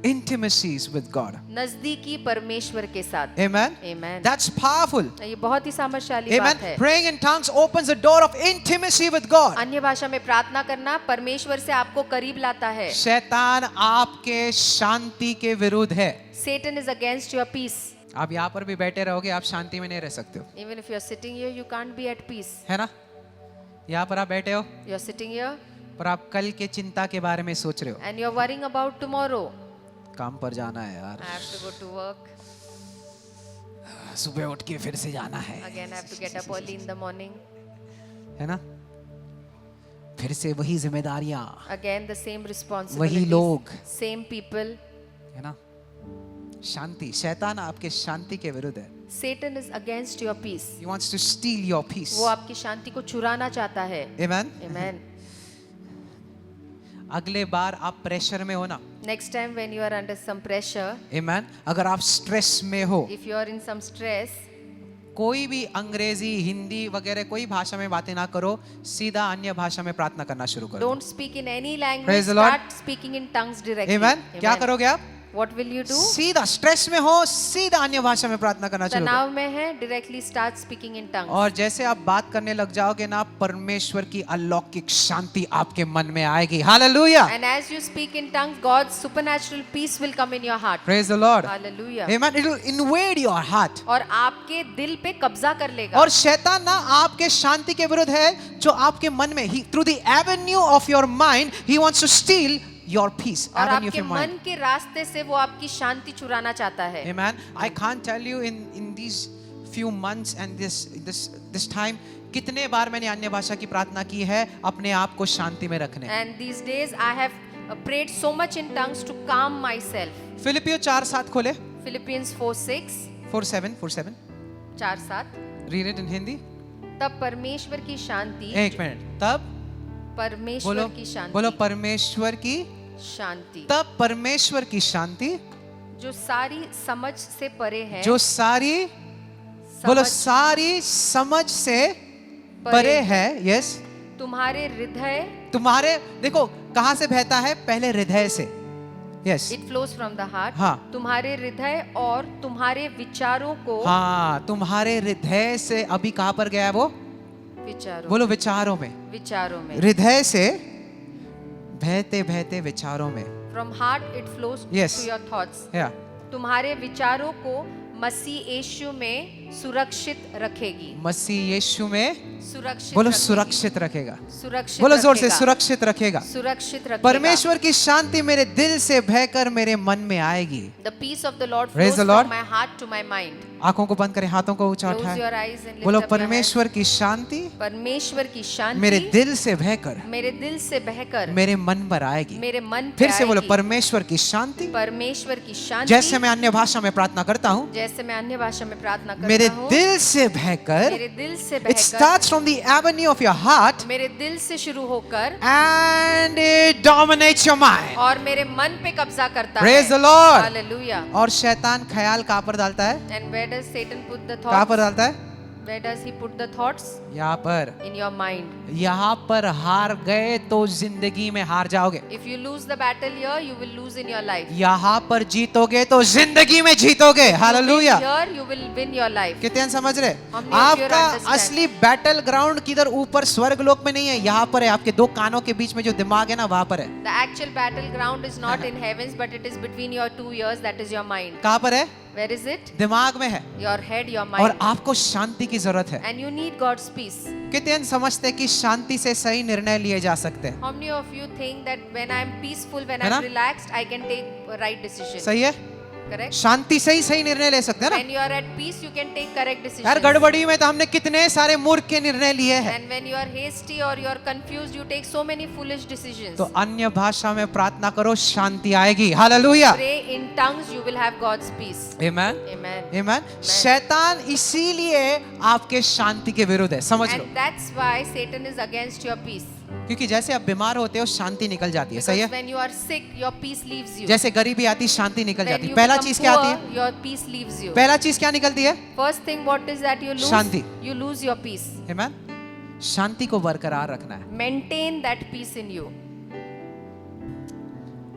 Speaker 1: intimacies with God
Speaker 2: नजदीकी परमेश्वर के साथ.
Speaker 1: amen
Speaker 2: Amen.
Speaker 1: that's powerful
Speaker 2: ये बहुत ही सामर्थ्यशाली
Speaker 1: amen
Speaker 2: बात है.
Speaker 1: praying in tongues opens the door of intimacy with God
Speaker 2: अन्य भाषा में प्रार्थना करना परमेश्वर से आपको करीब लाता है.
Speaker 1: शैतान आपके शांति के विरुद्ध है
Speaker 2: Satan is against your peace.
Speaker 1: आप यहाँ पर भी बैठे रहोगे आप शांति में नहीं रह सकते हो
Speaker 2: Even if you are sitting here, you can't be at peace.
Speaker 1: है ना यहाँ पर आप बैठे हो
Speaker 2: You are sitting here
Speaker 1: पर आप कल के चिंता के बारे में सोच रहे हो
Speaker 2: and you are worrying about tomorrow.
Speaker 1: काम पर जाना है यार
Speaker 2: I have to go to work.
Speaker 1: सुबह उठ के फिर से जाना है
Speaker 2: Again, I have to get up early in the morning.
Speaker 1: है ना फिर से वही जिम्मेदारियां
Speaker 2: Again, the same
Speaker 1: वही
Speaker 2: responsibilities.
Speaker 1: लोग
Speaker 2: Same people.
Speaker 1: है ना शांति शैतान आपके शांति के विरुद्ध है
Speaker 2: Satan is against your peace.
Speaker 1: he wants to steal your peace
Speaker 2: वो आपकी शांति को चुराना चाहता है.
Speaker 1: amen
Speaker 2: Amen.
Speaker 1: अगले बार आप प्रेशर में हो ना
Speaker 2: Next time when you are under some pressure,
Speaker 1: amen अगर आप स्ट्रेस में हो
Speaker 2: if you are in some stress,
Speaker 1: कोई भी अंग्रेजी हिंदी वगैरह कोई भाषा में बातें ना करो सीधा अन्य भाषा में प्रार्थना करना शुरू करो
Speaker 2: don't speak in any language.
Speaker 1: Praise the Lord.
Speaker 2: Start speaking in tongues directly.
Speaker 1: amen क्या करोगे आप
Speaker 2: What will you do?
Speaker 1: सीधा स्ट्रेस में हो सीधा अन्य भाषा में प्रार्थना करना शुरू करो
Speaker 2: तनाव में है, directly start speaking in tongues.
Speaker 1: और जैसे आप बात करने लग जाओगे ना परमेश्वर की अलौकिक शांति आपके मन में आएगी hallelujah
Speaker 2: And as you speak in tongues, God's supernatural peace will come in your heart.
Speaker 1: Praise the Lord
Speaker 2: Hallelujah.
Speaker 1: Amen it will invade your heart
Speaker 2: और आपके दिल पे कब्जा कर लेगा.
Speaker 1: और शैतान ना आपके शांति के विरुद्ध है जो आपके मन में ही through the avenue of your mind he wants to steal your peace
Speaker 2: और
Speaker 1: एवेन्यू ऑफ
Speaker 2: आपके
Speaker 1: योर माइंड
Speaker 2: मन के रास्ते से वो आपकी शांति चुराना चाहता है.
Speaker 1: आमेन I can't tell you in these few months and this time कितने बार मैंने अन्य भाषा की प्रार्थना की है अपने आप को शांति में रखने
Speaker 2: And these days I have prayed so much in tongues to calm myself.
Speaker 1: फिलिपियो 4:7 खोले
Speaker 2: Philippians 4:6,
Speaker 1: 4:7
Speaker 2: 4:7.
Speaker 1: Read it in Hindi
Speaker 2: तब परमेश्वर की शांति,
Speaker 1: एक मिनट तब
Speaker 2: परमेश्वर
Speaker 1: बोलो
Speaker 2: की शांति,
Speaker 1: बोलो परमेश्वर की
Speaker 2: शांति
Speaker 1: तब परमेश्वर की शांति
Speaker 2: जो सारी समझ से परे है,
Speaker 1: जो सारी बोलो
Speaker 2: समझ
Speaker 1: सारी समझ से परे है यस
Speaker 2: तुम्हारे हृदय,
Speaker 1: तुम्हारे देखो कहां से बहता है पहले हृदय से yes
Speaker 2: it flows from the heart.
Speaker 1: हाँ
Speaker 2: तुम्हारे हृदय और तुम्हारे विचारों को,
Speaker 1: हाँ तुम्हारे हृदय से अभी कहां पर गया है वो
Speaker 2: विचारों,
Speaker 1: बोलो विचारों में
Speaker 2: विचारों में.
Speaker 1: हृदय से बहते बहते विचारों में
Speaker 2: From heart it flows
Speaker 1: Yes.
Speaker 2: to your thoughts.
Speaker 1: या
Speaker 2: तुम्हारे विचारों को मसीह यीशु में सुरक्षित रखेगी.
Speaker 1: मसीह यीशु में
Speaker 2: सुरक्षित
Speaker 1: बोलो
Speaker 2: रखेगी.
Speaker 1: सुरक्षित रखेगा
Speaker 2: सुरक्षित
Speaker 1: बोलो जोर से
Speaker 2: रखेगा.
Speaker 1: सुरक्षित रखेगा
Speaker 2: सुरक्षित रखेगा.
Speaker 1: परमेश्वर की शांति मेरे दिल से बहकर मेरे मन में आएगी
Speaker 2: The peace of the Lord
Speaker 1: Praise
Speaker 2: flows
Speaker 1: the Lord.
Speaker 2: from my heart to my mind.
Speaker 1: आंखों को बंद करें हाथों को ऊंचा
Speaker 2: Close
Speaker 1: उठाएं
Speaker 2: your eyes and lift
Speaker 1: बोलो
Speaker 2: up your hands.
Speaker 1: परमेश्वर की शांति
Speaker 2: परमेश्वर की शांति
Speaker 1: मेरे दिल से बहकर
Speaker 2: मेरे दिल से बहकर
Speaker 1: मेरे मन पर आएगी
Speaker 2: मेरे मन पे
Speaker 1: फिर से बोलो
Speaker 2: आएगी.
Speaker 1: परमेश्वर की शांति
Speaker 2: परमेश्वर की शांति
Speaker 1: जैसे मैं अन्य भाषा में प्रार्थना करता हूँ
Speaker 2: जैसे मैं अन्य भाषा में प्रार्थना
Speaker 1: मेरे
Speaker 2: करता हूँ,
Speaker 1: दिल से बहकर
Speaker 2: मेरे दिल से
Speaker 1: it
Speaker 2: बहकर,
Speaker 1: starts from the avenue of your heart
Speaker 2: मेरे दिल से शुरू होकर
Speaker 1: and it dominates your mind
Speaker 2: और मेरे मन पे कब्जा करता
Speaker 1: Praise
Speaker 2: है.
Speaker 1: the Lord.
Speaker 2: Hallelujah.
Speaker 1: और शैतान ख्याल कहाँ पर डालता है
Speaker 2: And where does Satan put the
Speaker 1: कहाँ पर
Speaker 2: thoughts?
Speaker 1: डालता है
Speaker 2: Where does he put the thoughts?
Speaker 1: यहाँ पर
Speaker 2: In your mind.
Speaker 1: यहाँ पर हार गए तो जिंदगी में हार जाओगे
Speaker 2: If you lose the battle here, you will lose in your life.
Speaker 1: यहाँ पर जीतोगे तो जिंदगी में जीतोगे hallelujah
Speaker 2: Here you will win your life.
Speaker 1: कितने समझ रहे
Speaker 2: How many of you
Speaker 1: आपका
Speaker 2: understand?
Speaker 1: असली बैटल ग्राउंड किधर ऊपर स्वर्ग लोक में नहीं है यहाँ पर है आपके दो कानों के बीच में जो दिमाग है ना वहां पर है
Speaker 2: The actual battleground is not in heavens, but it is between your 2 ears. That is your mind.
Speaker 1: कहाँ पर है
Speaker 2: Where is it?
Speaker 1: दिमाग में है
Speaker 2: Your head, your
Speaker 1: और
Speaker 2: mind.
Speaker 1: आपको शांति की जरूरत है
Speaker 2: And you need God's peace.
Speaker 1: कितने समझते हैं कि शांति से सही निर्णय लिए जा सकते हैं
Speaker 2: How many of you think that when I am peaceful, when
Speaker 1: है
Speaker 2: I
Speaker 1: ना?
Speaker 2: am relaxed, I can take right decision?
Speaker 1: सही है
Speaker 2: Correct?
Speaker 1: शांति से ही सही निर्णय ले सकते हैं ना
Speaker 2: When you are at peace, you can take correct
Speaker 1: यार
Speaker 2: decisions.
Speaker 1: गड़बड़ी में तो हमने कितने सारे मूर्ख के निर्णय लिए हैं
Speaker 2: And when you are hasty or you are confused, you take so many foolish decisions.
Speaker 1: तो अन्य भाषा में प्रार्थना करो शांति आएगी hallelujah
Speaker 2: Pray in tongues, you will have God's peace.
Speaker 1: Amen
Speaker 2: Amen.
Speaker 1: आमेन शैतान इसीलिए आपके शांति के विरुद्ध है समझ लो
Speaker 2: And that's why Satan is against your peace.
Speaker 1: क्योंकि जैसे आप बीमार होते हो शांति निकल जाती है, सही
Speaker 2: Because
Speaker 1: है?
Speaker 2: when you are sick, your peace leaves you.
Speaker 1: जैसे गरीबी आती शांति निकल
Speaker 2: When
Speaker 1: जाती है।
Speaker 2: you
Speaker 1: पहला
Speaker 2: become
Speaker 1: चीज क्या आती
Speaker 2: poor,
Speaker 1: है?
Speaker 2: your peace leaves you.
Speaker 1: पहला चीज क्या निकलती है?
Speaker 2: First thing, what is that you lose?
Speaker 1: Shanti.
Speaker 2: You lose your peace.
Speaker 1: Amen? शांति को बरकरार रखना है।
Speaker 2: Maintain that peace in you.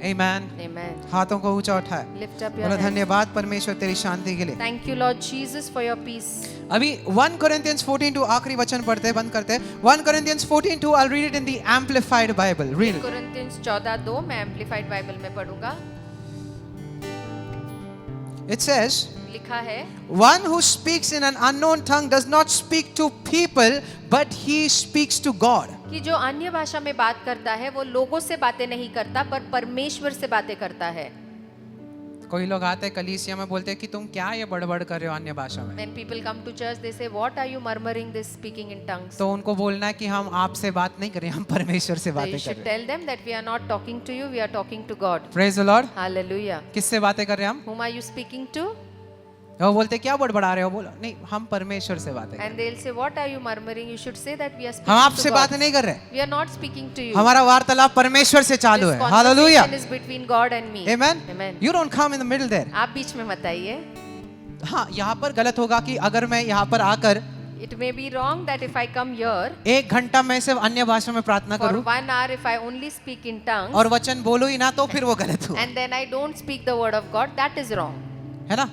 Speaker 1: Amen.
Speaker 2: Amen.
Speaker 1: हाथों को ऊंचा उठाए,
Speaker 2: Lift up your
Speaker 1: बोलो
Speaker 2: hands.
Speaker 1: धन्यवाद परमेश्वर तेरी शांति के लिए।
Speaker 2: Thank you, Lord Jesus, for your peace.
Speaker 1: अभी 1 Corinthians 14:2 आखिरी वचन पढ़ते हैं, बंद करते हैं। 1 Corinthians 14:2 I'll read it in the amplified Bible. Read it.
Speaker 2: Corinthians 14:2 मैं Amplified Bible में पढ़ूंगा।
Speaker 1: It says,
Speaker 2: लिखा है,
Speaker 1: one who speaks in an unknown tongue does not speak to people, but he speaks to God.
Speaker 2: कि जो अन्य भाषा में बात करता है वो लोगों से बातें नहीं करता पर परमेश्वर से बातें करता है।
Speaker 1: कोई लोग आते हैं कलीसिया में बोलते हैं कि तुम क्या ये बड़बड़ कर रहे हो अन्य भाषा में।
Speaker 2: When people come to church, they say, "What are you murmuring this, speaking in tongues?"
Speaker 1: तो उनको बोलना है कि हम आपसे बात नहीं कर रहे, हम परमेश्वर से
Speaker 2: So
Speaker 1: बातें
Speaker 2: you
Speaker 1: कर
Speaker 2: should
Speaker 1: रहे हैं।
Speaker 2: tell them that we are not talking to you, we are talking to God.
Speaker 1: Praise the Lord.
Speaker 2: Hallelujah.
Speaker 1: किससे बातें कर रहे हैं हम?
Speaker 2: Whom are you speaking to?
Speaker 1: वो बोलते हैं क्या बड़बड़ा रहे हो, बोलो नहीं हम परमेश्वर से बातें कर रहे हैं।
Speaker 2: And they'll say, "What are you murmuring?" You should say that we are
Speaker 1: हम
Speaker 2: speaking
Speaker 1: आपसे
Speaker 2: to
Speaker 1: बात
Speaker 2: God.
Speaker 1: नहीं कर रहे,
Speaker 2: We are not speaking to you.
Speaker 1: हमारा वार्तालाप परमेश्वर से चालू
Speaker 2: This
Speaker 1: है। Hallelujah.
Speaker 2: conversation is between God and me.
Speaker 1: Amen.
Speaker 2: Amen.
Speaker 1: You don't come in the middle there.
Speaker 2: आप बीच में मत आइए।
Speaker 1: हाँ, यहाँ पर गलत होगा कि अगर मैं यहाँ पर आकर
Speaker 2: It may be wrong that if I come here
Speaker 1: 1 घंटा मैं सिर्फ अन्य भाषा में प्रार्थना
Speaker 2: for
Speaker 1: करूं
Speaker 2: 1 hour, if I only speak in tongues,
Speaker 1: और वचन बोलो ही ना, तो फिर वो गलत हुआ,
Speaker 2: and then I don't speak the word of God, that is wrong.
Speaker 1: है ना?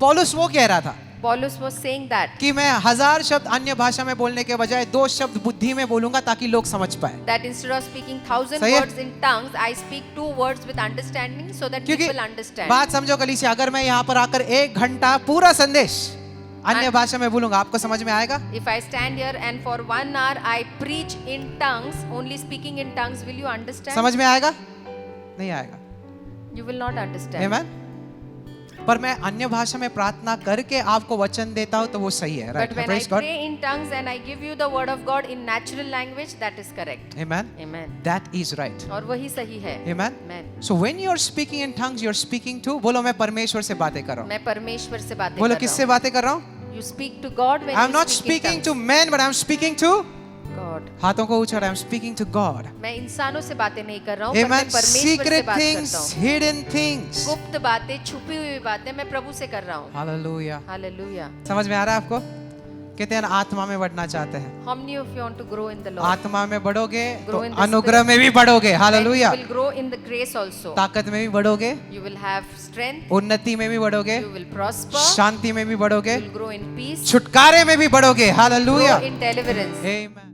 Speaker 1: पौलुस वो कह रहा था
Speaker 2: Paulus was saying that
Speaker 1: कि मैं 1000 शब्द अन्य भाषा में बोलने के बजाय 2 शब्द बुद्धि में बोलूंगा ताकि लोग समझ पाए।
Speaker 2: instead of speaking 1000
Speaker 1: सही है?
Speaker 2: words in tongues, I speak 2 words with understanding so that
Speaker 1: क्योंकि
Speaker 2: people understand.
Speaker 1: बात समझो कलीसिया, अगर मैं यहाँ पर आकर 1 घंटा पूरा संदेश अन्य भाषा में बोलूंगा, आपको समझ में आएगा?
Speaker 2: If I stand here and for 1 hour I preach in tongues, only speaking in tongues, will you understand?
Speaker 1: समझ में आएगा? नहीं आएगा।
Speaker 2: You will not understand.
Speaker 1: Amen? पर मैं अन्य भाषा में प्रार्थना करके आपको वचन देता हूं तो वो सही है,
Speaker 2: But
Speaker 1: right?
Speaker 2: when I
Speaker 1: Praise God.
Speaker 2: pray in tongues and I give you the word of God in natural language, that is correct.
Speaker 1: Amen.
Speaker 2: Amen.
Speaker 1: That is right.
Speaker 2: और वही सही है.
Speaker 1: Amen.
Speaker 2: Amen.
Speaker 1: So when you are speaking in tongues, you are speaking to, बोलो मैं परमेश्वर से बातें कर रहा हूँ।
Speaker 2: मैं परमेश्वर से बातें
Speaker 1: बोलो
Speaker 2: कर
Speaker 1: किससे
Speaker 2: रहा हूँ.
Speaker 1: बातें कर रहा हूँ?
Speaker 2: You speak to God when
Speaker 1: I am
Speaker 2: you
Speaker 1: not
Speaker 2: speak in
Speaker 1: speaking to
Speaker 2: tongues.
Speaker 1: men, but I am speaking to,
Speaker 2: God.
Speaker 1: हाथों को ऊंचा, I am speaking to God.
Speaker 2: मैं इंसानों से बातें नहीं कर रहा हूँ, पर मैं
Speaker 1: Amen.
Speaker 2: परमेश्वर से
Speaker 1: Secret
Speaker 2: बात
Speaker 1: things,
Speaker 2: करता हूँ.
Speaker 1: hidden things.
Speaker 2: गुप्त बातें, छुपी हुई बातें मैं प्रभु से कर रहा हूँ.
Speaker 1: Hallelujah.
Speaker 2: Hallelujah.
Speaker 1: समझ में आ रहा है आपको? कहते हैं आत्मा में बढ़ना चाहते हैं,
Speaker 2: How many of you want to grow in the Lord?
Speaker 1: आत्मा में बढ़ोगे तो
Speaker 2: Grow in the
Speaker 1: अनुग्रह में भी बढ़ोगे।
Speaker 2: Then you
Speaker 1: hallelujah.
Speaker 2: will grow in the grace also.
Speaker 1: ताकत में भी बढ़ोगे,
Speaker 2: You will have strength.
Speaker 1: उन्नति में भी बढ़ोगे,
Speaker 2: You will prosper.
Speaker 1: शांति में भी बढ़ोगे,
Speaker 2: You will grow in peace.
Speaker 1: छुटकारे में भी बढ़ोगे। Hallelujah.
Speaker 2: Grow in deliverance.
Speaker 1: Amen.